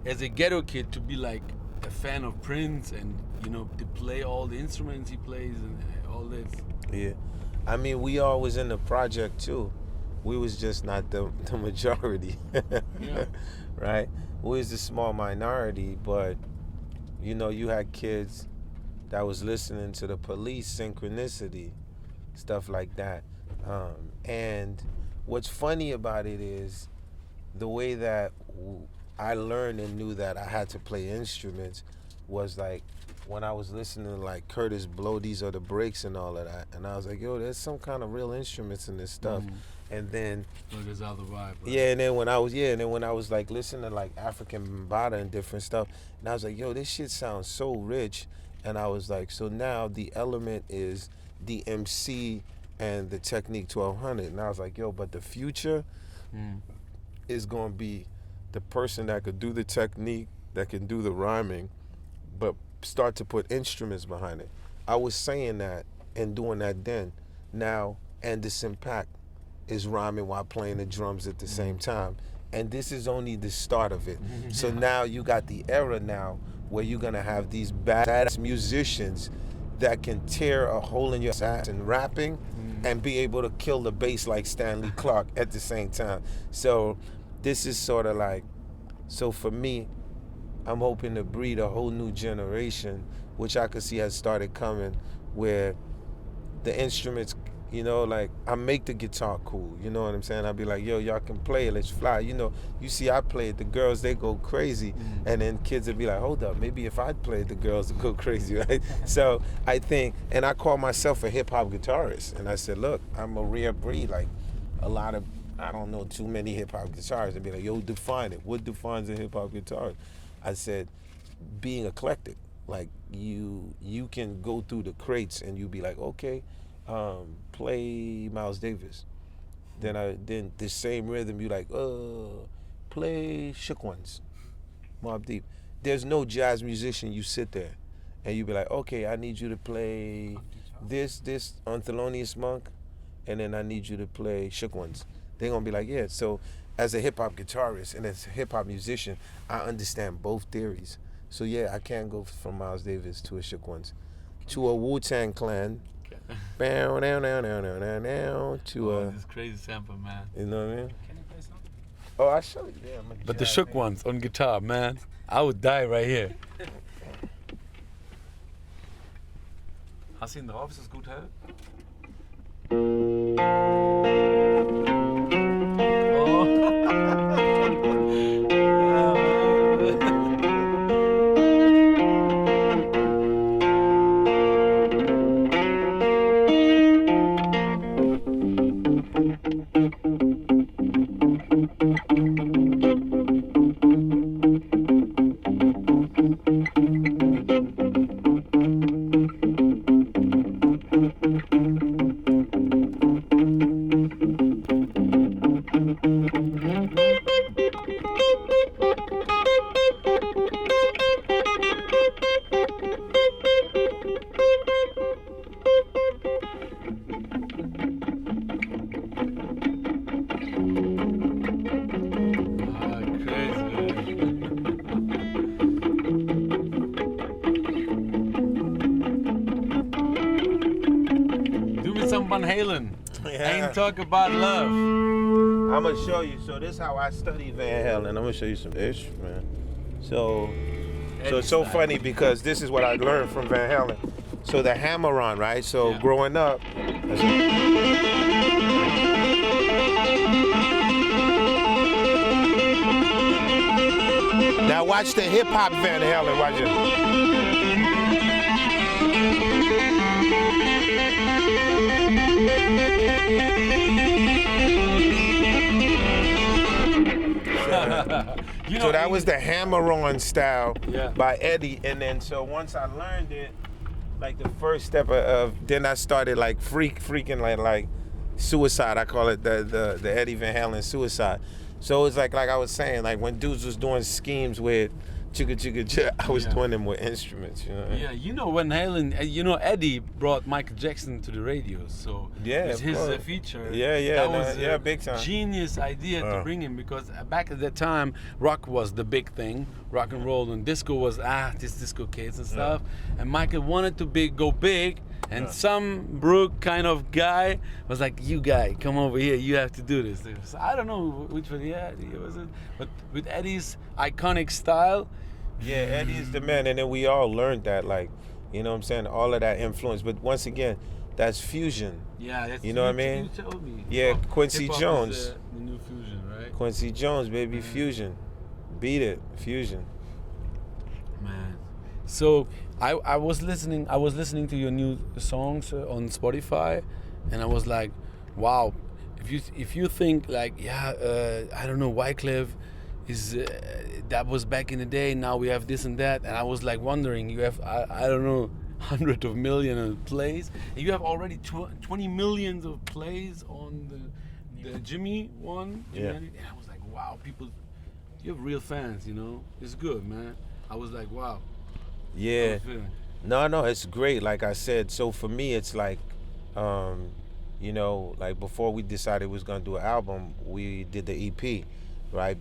as a ghetto kid, to be like a fan of Prince and, you know, to play all the instruments he plays and all this. Yeah, I mean, we all was in the project too. We was just not the majority. Yeah. Right? We was the small minority, but, you know, you had kids that was listening to the Police, Synchronicity, stuff like that. And what's funny about it is the way that I learned and knew that I had to play instruments was like when I was listening to like Curtis Blow, These Are the Breaks and all of that, and I was like, yo, there's some kind of real instruments in this stuff. And then there's other vibe, right? Yeah, and then when I was like listening to like African Bambaataa and different stuff, and I was like, yo, this shit sounds so rich. And I was like, so now the element is the MC and the Technique 1200. And I was like, yo, but the future is gonna be the person that could do the technique, that can do the rhyming, but start to put instruments behind it. I was saying that and doing that then. Now, Anderson .Paak is rhyming while playing the drums at the same time. And this is only the start of it. So now you got the era now where you're gonna have these badass musicians that can tear a hole in your ass in rapping and be able to kill the bass like Stanley Clarke at the same time. So this is sort of like, so for me, I'm hoping to breed a whole new generation, which I could see has started coming, where the instruments, you know, like I make the guitar cool, you know what I'm saying? I'll be like, yo, y'all can play it, let's fly. You know, you see I play it, the girls, they go crazy. And then kids will be like, hold up, maybe if I played, the girls would go crazy, right? So I think, and I call myself a hip-hop guitarist. And I said, look, I'm a rare breed, like a lot of, I don't know too many hip-hop guitarists. They'd be like, yo, define it. What defines a hip-hop guitarist? I said, being eclectic. Like you can go through the crates and you be like, okay, play Miles Davis. Then the same rhythm, you like, play Shook Ones, Mobb Deep. There's no jazz musician, you sit there and you be like, okay, I need you to play this on Thelonious Monk, and then I need you to play Shook Ones. they're gonna be like, yeah. So as a hip hop guitarist and as a hip hop musician, I understand both theories. So yeah, I can't go from Miles Davis to a Shook Ones, to a Wu-Tang Clan, bow down to a. This crazy sample, man. You know what I mean? Can you play something? Oh, I show you. Yeah, But the Shook Ones on guitar, man. I would die right here. Hast du ihn drauf? Ist das gut hell? Van Halen. Yeah. Ain't talk about love. I'm gonna show you. So this is how I study Van Halen. I'm gonna show you some ish, man. So it's so funny because this is what I learned from Van Halen. So the hammer-on, right? So Yeah. growing up. Now watch the hip hop Van Halen. Watch it. You So that was the hammer-on style Yeah. by Eddie, and then so once I learned it, like the first step of then I started like freaking like suicide. I call it the Eddie Van Halen suicide. So it's like I was saying, like when dudes was doing schemes with chugga chugga chugga, I was doing them with instruments. You know? Yeah, you know Van Halen, Eddie brought Michael Jackson to the radio, so Yeah, it's of his course. feature. Yeah, that no, was yeah, a big time. genius idea to bring him, because back at that time, rock was the big thing, rock and roll, and disco was this disco kids and stuff. And Michael wanted to go big, and some Brook kind of guy was like, "You guy, come over here, you have to do this." So I don't know which one, it was it, but with Eddie's iconic style. Yeah, Eddie is the man, and then we all learned that, like, you know what I'm saying, all of that influence. But once again, that's fusion. Yeah, that's You know what I mean? You told me. Yeah, Hip-hop- Quincy hip-hop Jones. is the new fusion, right? Quincy Jones, baby, fusion. Beat it, fusion. Man. So I was listening to your new songs on Spotify, and I was like, wow, if you think like I don't know, Wyclef is that was back in the day, now we have this and that, and I was like wondering, you have I don't know, hundreds of millions of plays, and you have already 20 millions of plays on the Jimmy one. Yeah. And I was like, wow, people, you have real fans, it's good, man. I was like, wow. Yeah. How was feeling? No, it's great. Like I said, so for me, it's like, like before we decided we was gonna do an album, we did the EP, right?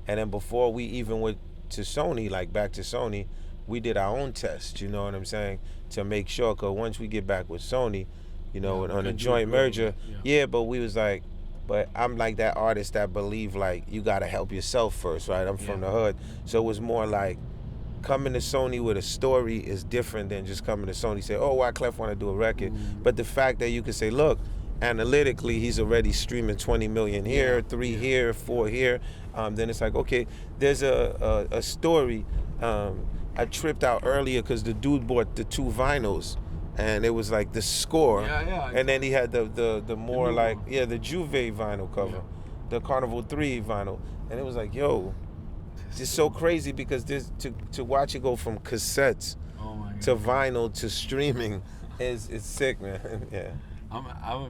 And then before we even went to Sony, like back to Sony, we did our own test, you know what I'm saying? To make sure, cause once we get back with Sony, on a joint merger, but we was like, but I'm like that artist that believe like you gotta help yourself first, right? I'm from the hood. So it was more like, coming to Sony with a story is different than just coming to Sony say, oh, Wyclef want to do a record. But the fact that you can say, look, analytically, he's already streaming 20 million here, 3 here, 4 here. Then it's like, okay, there's a story. I tripped out earlier because the dude bought the 2 vinyls, and it was like the score. And then he had the more like, the Juve vinyl cover, the Carnival III vinyl. And it was like, yo, it's so crazy because this to watch it go from cassettes to vinyl to streaming is sick, man. Yeah.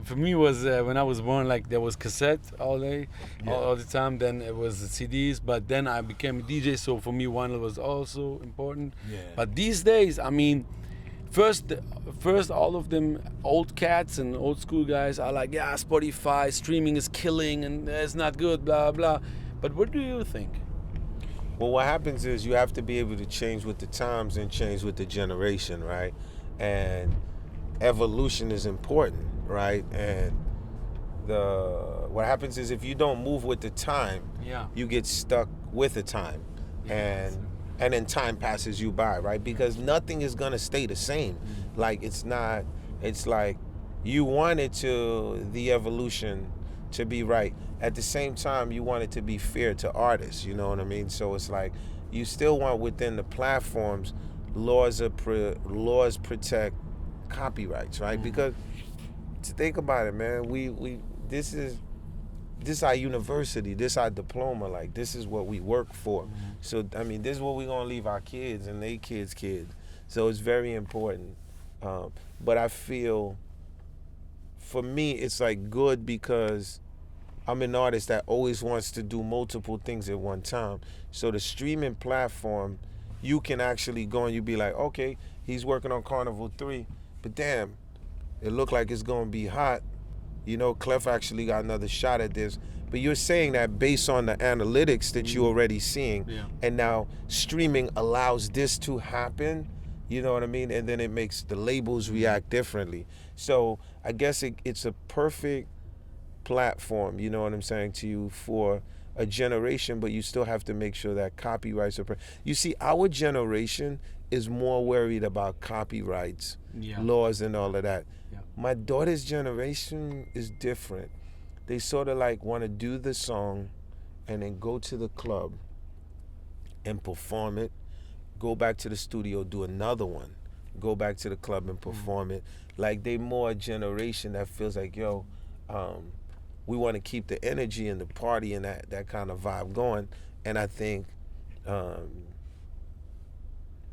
For me, it was when I was born, like there was cassette all day, all the time. Then it was the CDs, but then I became a DJ, so for me, vinyl was also important. Yeah. But these days, I mean, first, all of them old cats and old school guys are like, yeah, Spotify streaming is killing and it's not good, blah blah. But what do you think? Well, what happens is you have to be able to change with the times and change with the generation, right? And evolution is important, right? And what happens is if you don't move with the time, you get stuck with the time, and then time passes you by, right? Because nothing is gonna stay the same. Like it's like you wanted the evolution to be right. At the same time, you want it to be fair to artists, you know what I mean? So it's like you still want within the platforms laws protect copyrights, right? Because think about it, man. This is our university, this our diploma, like this is what we work for. So I mean, this is what we're gonna leave our kids and their kids' kids. So it's very important. But I feel, for me, it's like good because I'm an artist that always wants to do multiple things at one time. So the streaming platform, you can actually go and you be like, okay, he's working on Carnival 3, but damn, it looked like it's gonna be hot. You know, Clef actually got another shot at this. But you're saying that based on the analytics that you're already seeing, and now streaming allows this to happen, you know what I mean? And then it makes the labels react differently. So I guess it's a perfect platform, you know what I'm saying, to you for a generation, but you still have to make sure that copyrights are... You see, our generation is more worried about copyrights, laws and all of that. My daughter's generation is different. They sort of like want to do the song and then go to the club and perform it, go back to the studio, do another one, go back to the club and perform it. Like they more a generation that feels like, yo, we want to keep the energy and the party and that kind of vibe going. And I think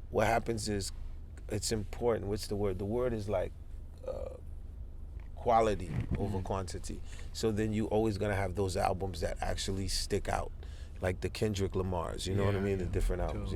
what happens is it's important. What's the word? The word is like quality over quantity. So then you always gonna have those albums that actually stick out, like the Kendrick Lamar's, you know what I mean? The different albums,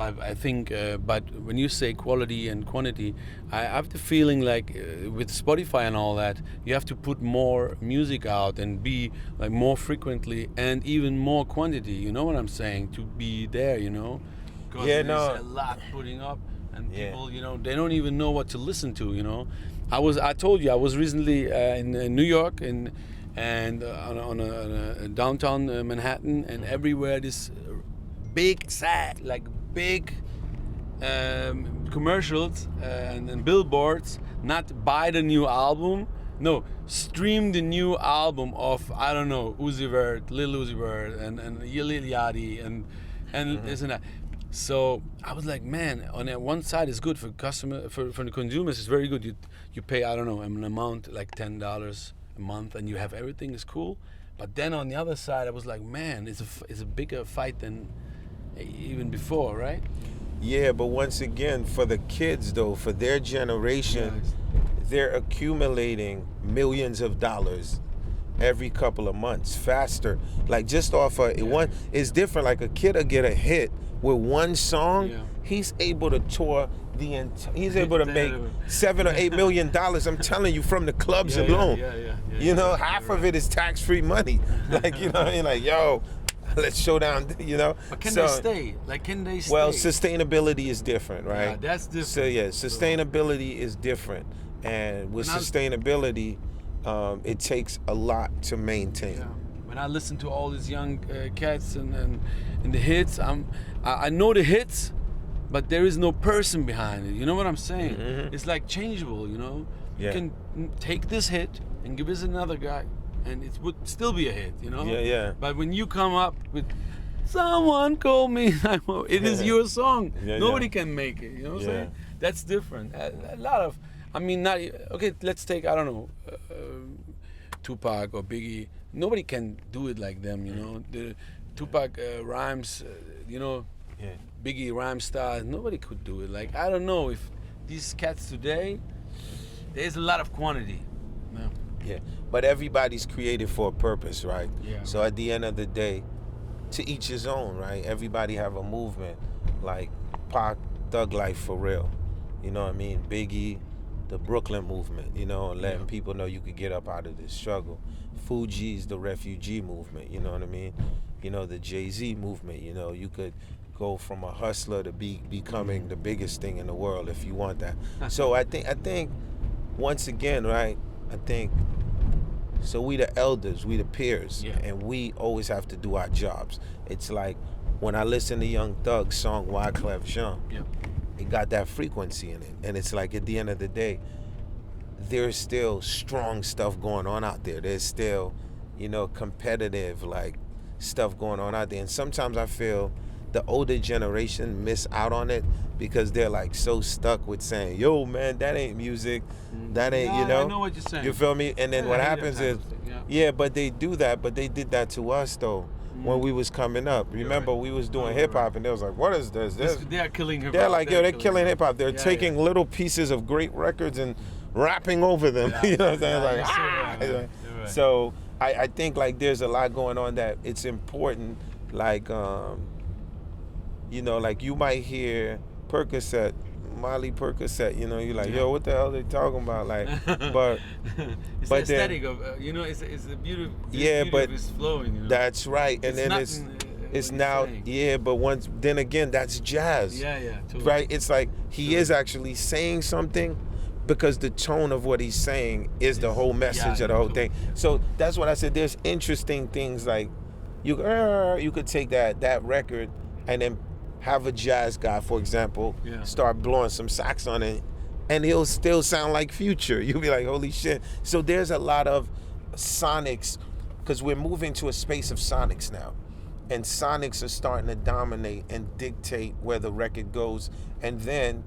I think, but when you say quality and quantity, I have the feeling like with Spotify and all that, you have to put more music out and be like more frequently and even more quantity. You know what I'm saying? To be there, you know? Because there's a lot putting up, and people, you know, they don't even know what to listen to, you know? I told you I was recently in New York and on a downtown Manhattan, and everywhere this big commercials and billboards, not buy the new album, no, stream the new album of, I don't know, Uzi Vert, Lil Uzi Vert and Lil Yachty and this and that. So I was like, man, on that one side it's good for the consumers, it's very good. You pay, I don't know, an amount like $10 a month and you have everything is cool. But then on the other side I was like, man, it's a bigger fight than even before, right? Yeah, but once again, for the kids though, for their generation, they're accumulating millions of dollars every couple of months, faster. Like just off one, it's different. Like a kid will get a hit with one song, he's able to tour he's able to make $7 or $8 million. I'm telling you, from the clubs alone. You know, half of it is tax-free money. Like, you know what I mean? Like, yo, let's show down, you know. But can they stay? Like, can they stay? Well, sustainability is different, right? Yeah, that's different. So yeah, sustainability is different. And with sustainability, it takes a lot to maintain. When I listen to all these young cats and the hits, I know the hits, but there is no person behind it. You know what I'm saying? It's like changeable, you know? You can take this hit and give it another guy, and it would still be a hit, you know? But when you come up with someone call me, it is your song. Nobody can make it, you know what I'm saying? That's different. A lot of, I mean, not, okay, let's take, I don't know, Tupac or Biggie. Nobody can do it like them, you know? The Tupac rhymes, you know, Biggie rhyme style, nobody could do it. Like, I don't know if these cats today, there's a lot of quantity. But everybody's created for a purpose, right? So at the end of the day, to each his own, right? Everybody have a movement, like Pac, Thug Life for real. You know what I mean? Biggie, the Brooklyn movement, you know, and letting people know you could get up out of this struggle. Fugees, the refugee movement, you know what I mean? You know, the Jay-Z movement, you know, you could go from a hustler to becoming the biggest thing in the world if you want that. So I think once again, right, I think, so we the elders, we the peers, and we always have to do our jobs. It's like when I listen to Young Thug's song, Wyclef Jean, it got that frequency in it. And it's like at the end of the day, there's still strong stuff going on out there. There's still, you know, competitive like stuff going on out there. And sometimes I feel the older generation miss out on it because they're like so stuck with saying, yo man, that ain't music, that ain't, you know. I know what you're saying. You feel me? And then what happens is, but they do that, but they did that to us though. When we was coming up, remember we was doing hip hop, and they was like, "What is this? They are killing hip hop." They're like, they're killing hip hop. They're taking little pieces of great records and rapping over them. You know what I'm saying? Like, So I think like there's a lot going on that it's important. Like, you know, like you might hear Percocet, Molly Percocet, you know, you're like, yo, what the hell are they talking about? Like, but it's but the aesthetic of, you know, it's the beauty. But of his flowing, you know? That's right, and then it's now, but then again, that's jazz. Totally. Right? It's like he is actually saying something because the tone of what he's saying is the whole message of the whole thing. So that's what I said. There's interesting things like you could take that record and then have a jazz guy, for example, start blowing some sax on it, and he'll still sound like Future. You'll be like, holy shit. So there's a lot of sonics, because we're moving to a space of sonics now. And sonics are starting to dominate and dictate where the record goes. And then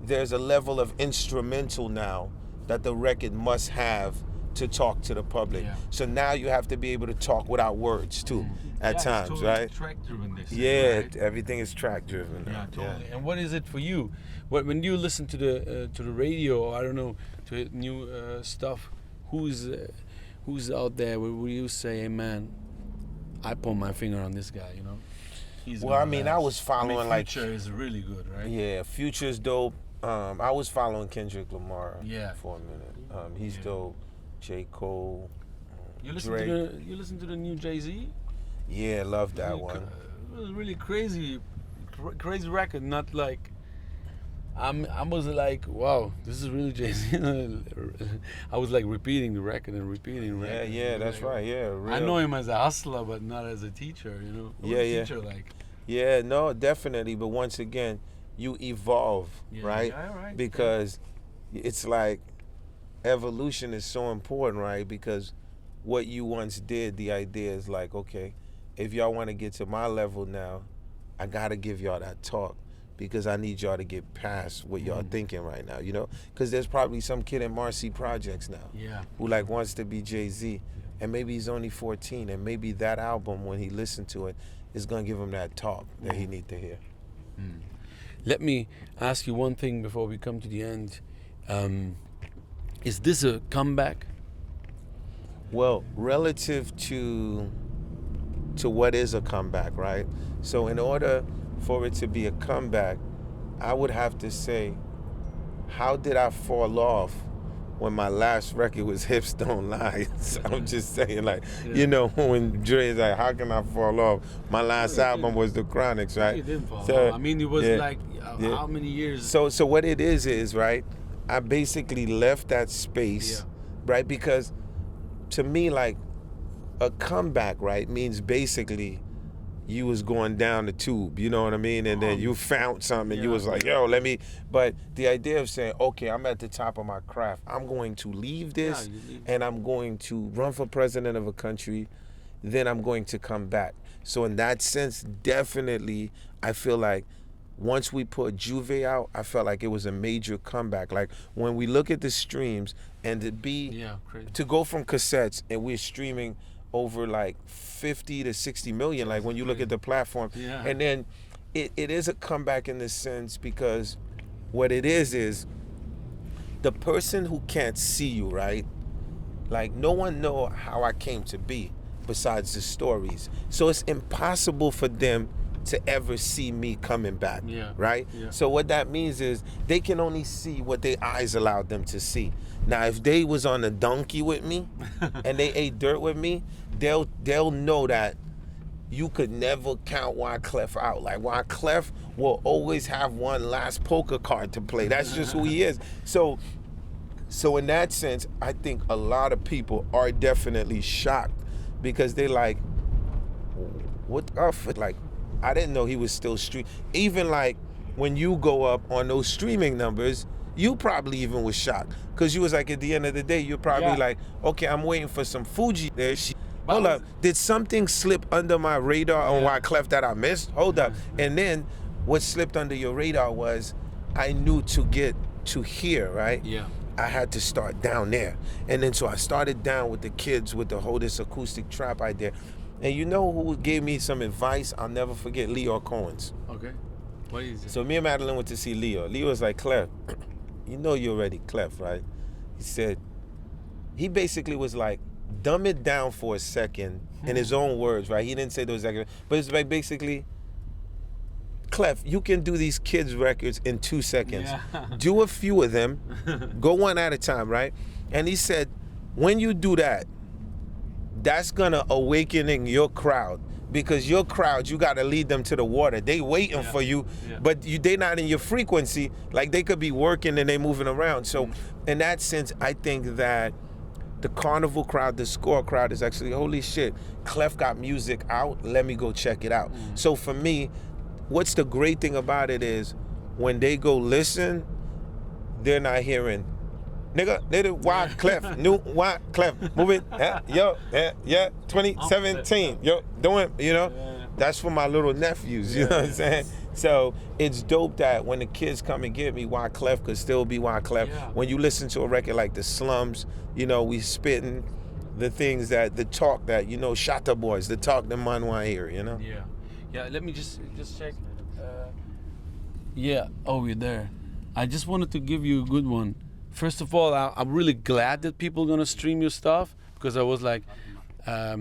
there's a level of instrumental now that the record must have to talk to the public. So now you have to be able to talk without words too, at times, totally right? Track-driven, they say, right? Everything is track-driven now. Totally. And what is it for you? When you listen to the radio, or I don't know, to new stuff, who's out there where you say, hey man, I put my finger on this guy, you know? Well, I mean, I was following like Future is really good, right? Yeah, Future's dope. I was following Kendrick Lamar for a minute. He's dope. J. Cole. You listen to the new Jay-Z? Yeah, love that one. It was really crazy record. Not like I was like, wow, this is really Jay-Z. I was like repeating the record and repeating. Yeah, that's like, right. Yeah, real. I know him as a hustler, but not as a teacher. You know. Teacher like. Yeah, no, definitely. But once again, you evolve, right? Because it's like evolution is so important, right? Because what you once did, the idea is like, okay, if y'all want to get to my level now, I gotta give y'all that talk, because I need y'all to get past what y'all thinking right now, you know? Because there's probably some kid in Marcy Projects now who like wants to be Jay-Z, and maybe he's only 14, and maybe that album, when he listened to it, is gonna give him that talk that he need to hear. Let me ask you one thing before we come to the end. Is this a comeback? Well, relative to what is a comeback, right? So in order for it to be a comeback, I would have to say, how did I fall off when my last record was Hips Don't Lie? So I'm just saying, like, you know, when Dre's like, how can I fall off? My last album was The Chronics, right? You didn't fall off. I mean, it was like, how many years? So what it is, right, I basically left that space, right? Because to me, like, a comeback, right, means basically you was going down the tube, you know what I mean? And then you found something and you was like, yo, but the idea of saying, okay, I'm at the top of my craft. I'm going to leave this and I'm going to run for president of a country. Then I'm going to come back. So in that sense, definitely, I feel like once we put Juve out, I felt like it was a major comeback. Like when we look at the streams and to go from cassettes and we're streaming over like 50 to 60 million, like when you look at the platform. And then it is a comeback in this sense, because what it is the person who can't see you, right? Like no one know how I came to be besides the stories. So it's impossible for them to ever see me coming back, right? Yeah. So what that means is they can only see what their eyes allowed them to see. Now, if they was on a donkey with me and they ate dirt with me, they'll know that you could never count Wyclef out. Like, Wyclef will always have one last poker card to play. That's just who he is. So in that sense, I think a lot of people are definitely shocked because they're like, what the like, I didn't know he was still stream. Even like when you go up on those streaming numbers, you probably even was shocked because you was like, at the end of the day, you're probably like, okay, I'm waiting for some Fugees there. Hold up, did something slip under my radar on Wyclef that I missed? Hold up. And then what slipped under your radar was I knew to get to here, right? Yeah. I had to start down there. And then so I started down with the kids with the whole this acoustic trap idea. And you know who gave me some advice? I'll never forget, Leo Cohen's. Okay. What is it? So me and Madeline went to see Leo. Leo was like, Clef, you know you're already Clef, right? He said, he basically was like, dumb it down for a second in his own words, right? He didn't say those exactly, but it's like basically, Clef, you can do these kids records in 2 seconds. Yeah. Do a few of them, go one at a time, right? And he said, when you do that, that's gonna awakening your crowd because your crowd, you gotta lead them to the water. They waiting for you, but they not in your frequency. Like they could be working and they moving around. So in that sense, I think that the carnival crowd, the score crowd is actually, holy shit, Clef got music out, let me go check it out. So for me, what's the great thing about it is when they go listen, they're not hearing, nigga, they did Wyclef, new Wyclef, moving, yeah, 2017, yo, doing, you know, that's for my little nephews, you know what I'm saying? So it's dope that when the kids come and get me, Wyclef could still be Wyclef. Yeah. When you listen to a record like The Slums, you know, we spitting the things that, the talk that, you know, Shatta Boys, the talk the man want to hear, you know? Yeah. Yeah, let me just check. Yeah, oh, you're there. I just wanted to give you a good one. First of all, I'm really glad that people are going to stream your stuff because I was like,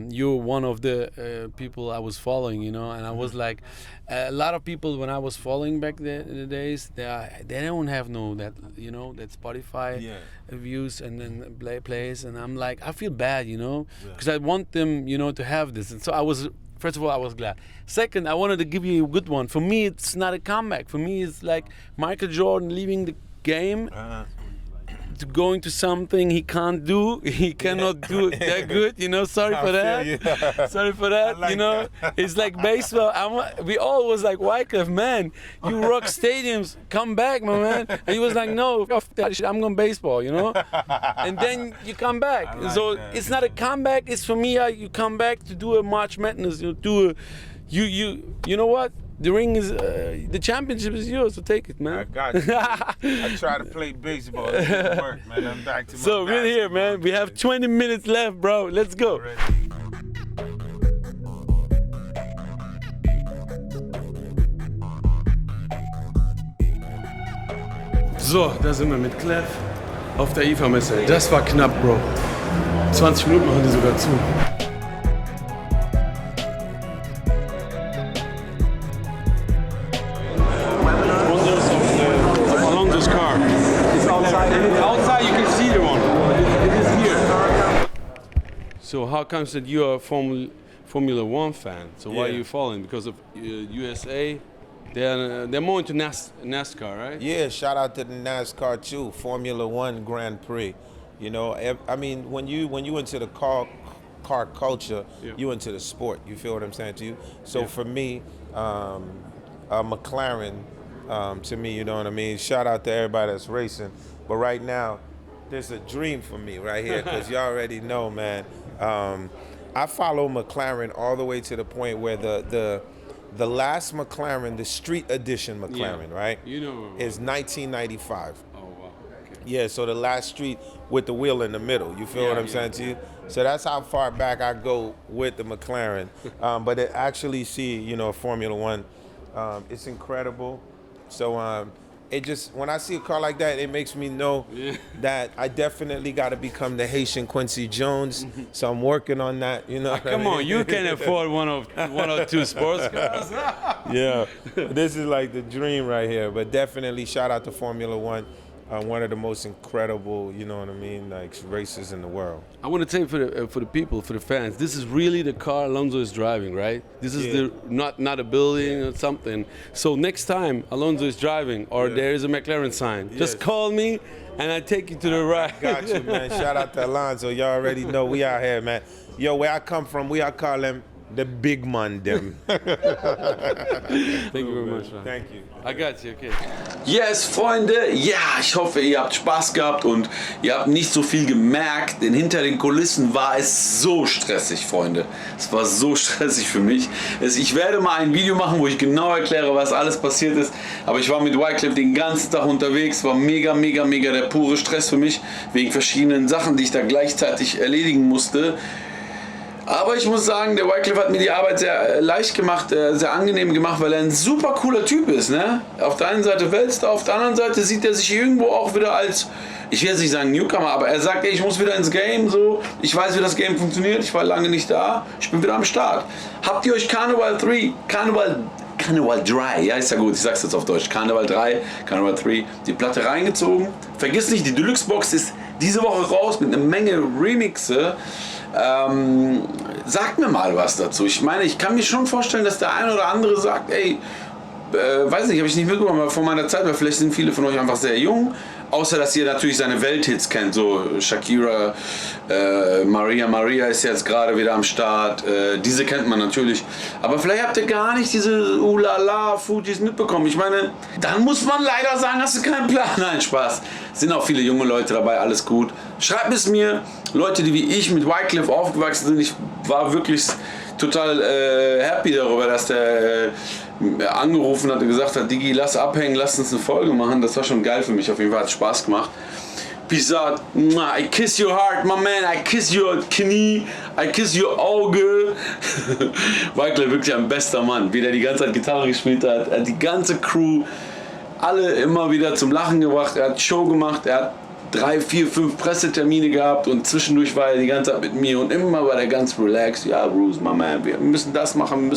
you're one of the people I was following, you know, and I was like, a lot of people when I was following back in the days, they don't have that Spotify views and then plays, and I'm like, I feel bad, you know, because I want them, you know, to have this, and so I was. First of all, I was glad. Second, I wanted to give you a good one. For me, it's not a comeback. For me, it's like Michael Jordan leaving the game. To going to something he can't do, he cannot do it that good, you know. Sorry for that. Sorry for that. Like, you know, it's like baseball. We all was like, Wyclef, man, you rock stadiums, come back, my man. And he was like, no, I'm going baseball, you know. And then you come back. Like so that. It's not a comeback. It's for me, you come back to do a March Madness. You know what? The ring is, the championship is yours, so take it, man. I got you. I try to play baseball. It didn't work, man. I'm back to my So we're here, man. We have 20 minutes left, bro. Let's go. So, da sind wir mit Clef auf der IFA-Messe. Das war knapp, Bro. 20 Minuten machen die sogar zu. So how comes that you are a Formula One fan? So why are you following? Because of US+A? They're more into NASCAR, right? Yeah, shout out to the NASCAR too, Formula One Grand Prix. You know, I mean, when you into the car culture, you into the sport. You feel what I'm saying to you? So for me, McLaren, to me, you know what I mean? Shout out to everybody that's racing. But right now, there's a dream for me right here, because you already know, man. I follow McLaren all the way to the point where the last McLaren, the street edition McLaren, right? You know, is 1995. Oh wow. Okay. Yeah, so the last street with the wheel in the middle. You feel what I'm saying to you? So that's how far back I go with the McLaren. But it actually see, you know, Formula One, it's incredible. So it just, when I see a car like that, it makes me know that I definitely got to become the Haitian Quincy Jones. So I'm working on that, you know. Come on, you can afford one or two sports cars. Yeah, this is like the dream right here. But definitely shout out to Formula One. One of the most incredible, you know what I mean, like races in the world. I want to tell you for the people, for the fans, this is really the car Alonso is driving, right? This is not a building or something. So next time Alonso is driving or there is a McLaren sign, just call me and I take you to the ride. Got you, man. Shout out to Alonso. Y'all already know we out here, man. Yo, where I come from, we call them the big man, them. Thank you very much, man. Thank you. I got you, okay. Yes, Freunde, ja, ich hoffe, ihr habt Spaß gehabt und ihr habt nicht so viel gemerkt, denn hinter den Kulissen war es so stressig, Freunde. Es war so stressig für mich. Ich werde mal ein Video machen, wo ich genau erkläre, was alles passiert ist, aber ich war mit Wyclef den ganzen Tag unterwegs, war mega der pure Stress für mich, wegen verschiedenen Sachen, die ich da gleichzeitig erledigen musste. Aber ich muss sagen, der Wyclef hat mir die Arbeit sehr leicht gemacht, sehr angenehm gemacht, weil er ein super cooler Typ ist. Ne? Auf der einen Seite Weltstar, auf der anderen Seite sieht er sich irgendwo auch wieder als, ich will jetzt nicht sagen Newcomer, aber er sagt, ey, ich muss wieder ins Game, so, ich weiß, wie das Game funktioniert, ich war lange nicht da, ich bin wieder am Start. Habt ihr euch Carnival 3, ja ist ja gut, ich sag's jetzt auf Deutsch, Carnival 3, Carnival 3, die Platte reingezogen? Vergiss nicht, die Deluxe-Box ist diese Woche raus mit einer Menge Remixe. Sagt mir mal was dazu. Ich meine, ich kann mir schon vorstellen, dass der eine oder andere sagt, ey, weiß nicht, habe ich nicht mitbekommen, aber vor meiner Zeit, weil vielleicht sind viele von euch einfach sehr jung, außer dass ihr natürlich seine Welthits kennt, so Shakira, Maria ist jetzt gerade wieder am Start, diese kennt man natürlich, aber vielleicht habt ihr gar nicht diese Ulala Fugees mitbekommen. Ich meine, dann muss man leider sagen, hast du keinen Plan. Nein, Spaß. Es sind auch viele junge Leute dabei, alles gut. Schreibt es mir, Leute, die wie ich mit Wyclef aufgewachsen sind. Ich war wirklich total happy darüber, dass der angerufen hat und gesagt hat, Digi, lass abhängen, lass uns eine Folge machen. Das war schon geil für mich, auf jeden Fall hat es Spaß gemacht. Peace out, I kiss your heart, my man, I kiss your Knie, I kiss your Auge. Wyclef wirklich ein bester Mann, wie der die ganze Zeit Gitarre gespielt hat, er hat die ganze Crew, alle immer wieder zum Lachen gebracht, er hat Show gemacht, er hat 3, 4, 5 Pressetermine gehabt und zwischendurch war er die ganze Zeit mit mir und immer war der ganz relaxed. Ja, Rooz, my man, wir müssen das machen,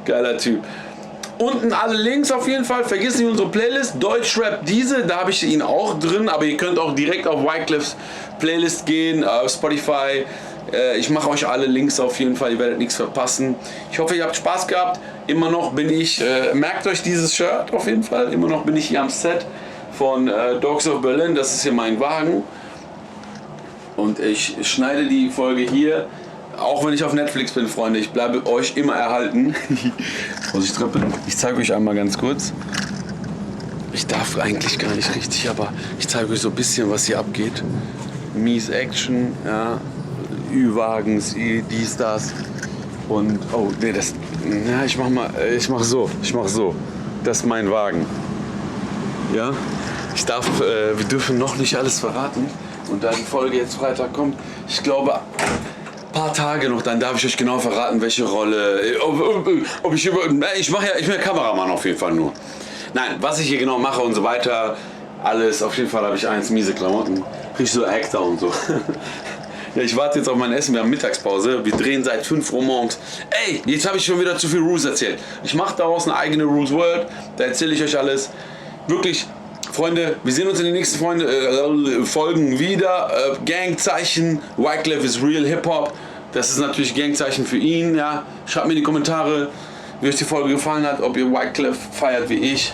Geiler Typ. Unten alle Links auf jeden Fall. Vergiss nicht unsere Playlist, Deutschrap diese, da habe ich ihn auch drin, aber ihr könnt auch direkt auf Wyclefs Playlist gehen, auf Spotify. Ich mache euch alle Links auf jeden Fall, ihr werdet nichts verpassen. Ich hoffe, ihr habt Spaß gehabt. Immer noch bin ich, merkt euch dieses Shirt auf jeden Fall, immer noch bin ich hier am Set von Dogs of Berlin, das ist hier mein Wagen und ich schneide die Folge hier, auch wenn ich auf Netflix bin, Freunde, ich bleibe euch immer erhalten. Vorsicht, Treppe. Ich zeige euch einmal ganz kurz, ich darf eigentlich gar nicht richtig, aber ich zeige euch so ein bisschen, was hier abgeht. Mies Action, ja, Ü-Wagens, dies, das und, oh nee, das, ja, ich mach so, das ist mein Wagen. Ja, wir dürfen noch nicht alles verraten und da die Folge jetzt Freitag kommt, ich glaube, ein paar Tage noch, dann darf ich euch genau verraten, welche Rolle, ich bin Kameramann auf jeden Fall nur. Nein, was ich hier genau mache und so weiter, alles, auf jeden Fall habe ich miese Klamotten, richtig so Actor und so. Ja, ich warte jetzt auf mein Essen, wir haben Mittagspause, wir drehen seit 5 Uhr morgens. Ey, jetzt habe ich schon wieder zu viel Rooz erzählt. Ich mache daraus eine eigene Rooz World, da erzähle ich euch alles. Wirklich, Freunde, wir sehen uns in den nächsten Folgen wieder. Gangzeichen, Wyclef is real Hip-Hop. Das ist natürlich Gangzeichen für ihn. Ja. Schreibt mir in die Kommentare, wie euch die Folge gefallen hat, ob ihr Wyclef feiert wie ich.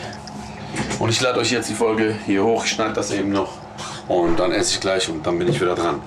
Und ich lade euch jetzt die Folge hier hoch, ich schneide das eben noch. Und dann esse ich gleich und dann bin ich wieder dran.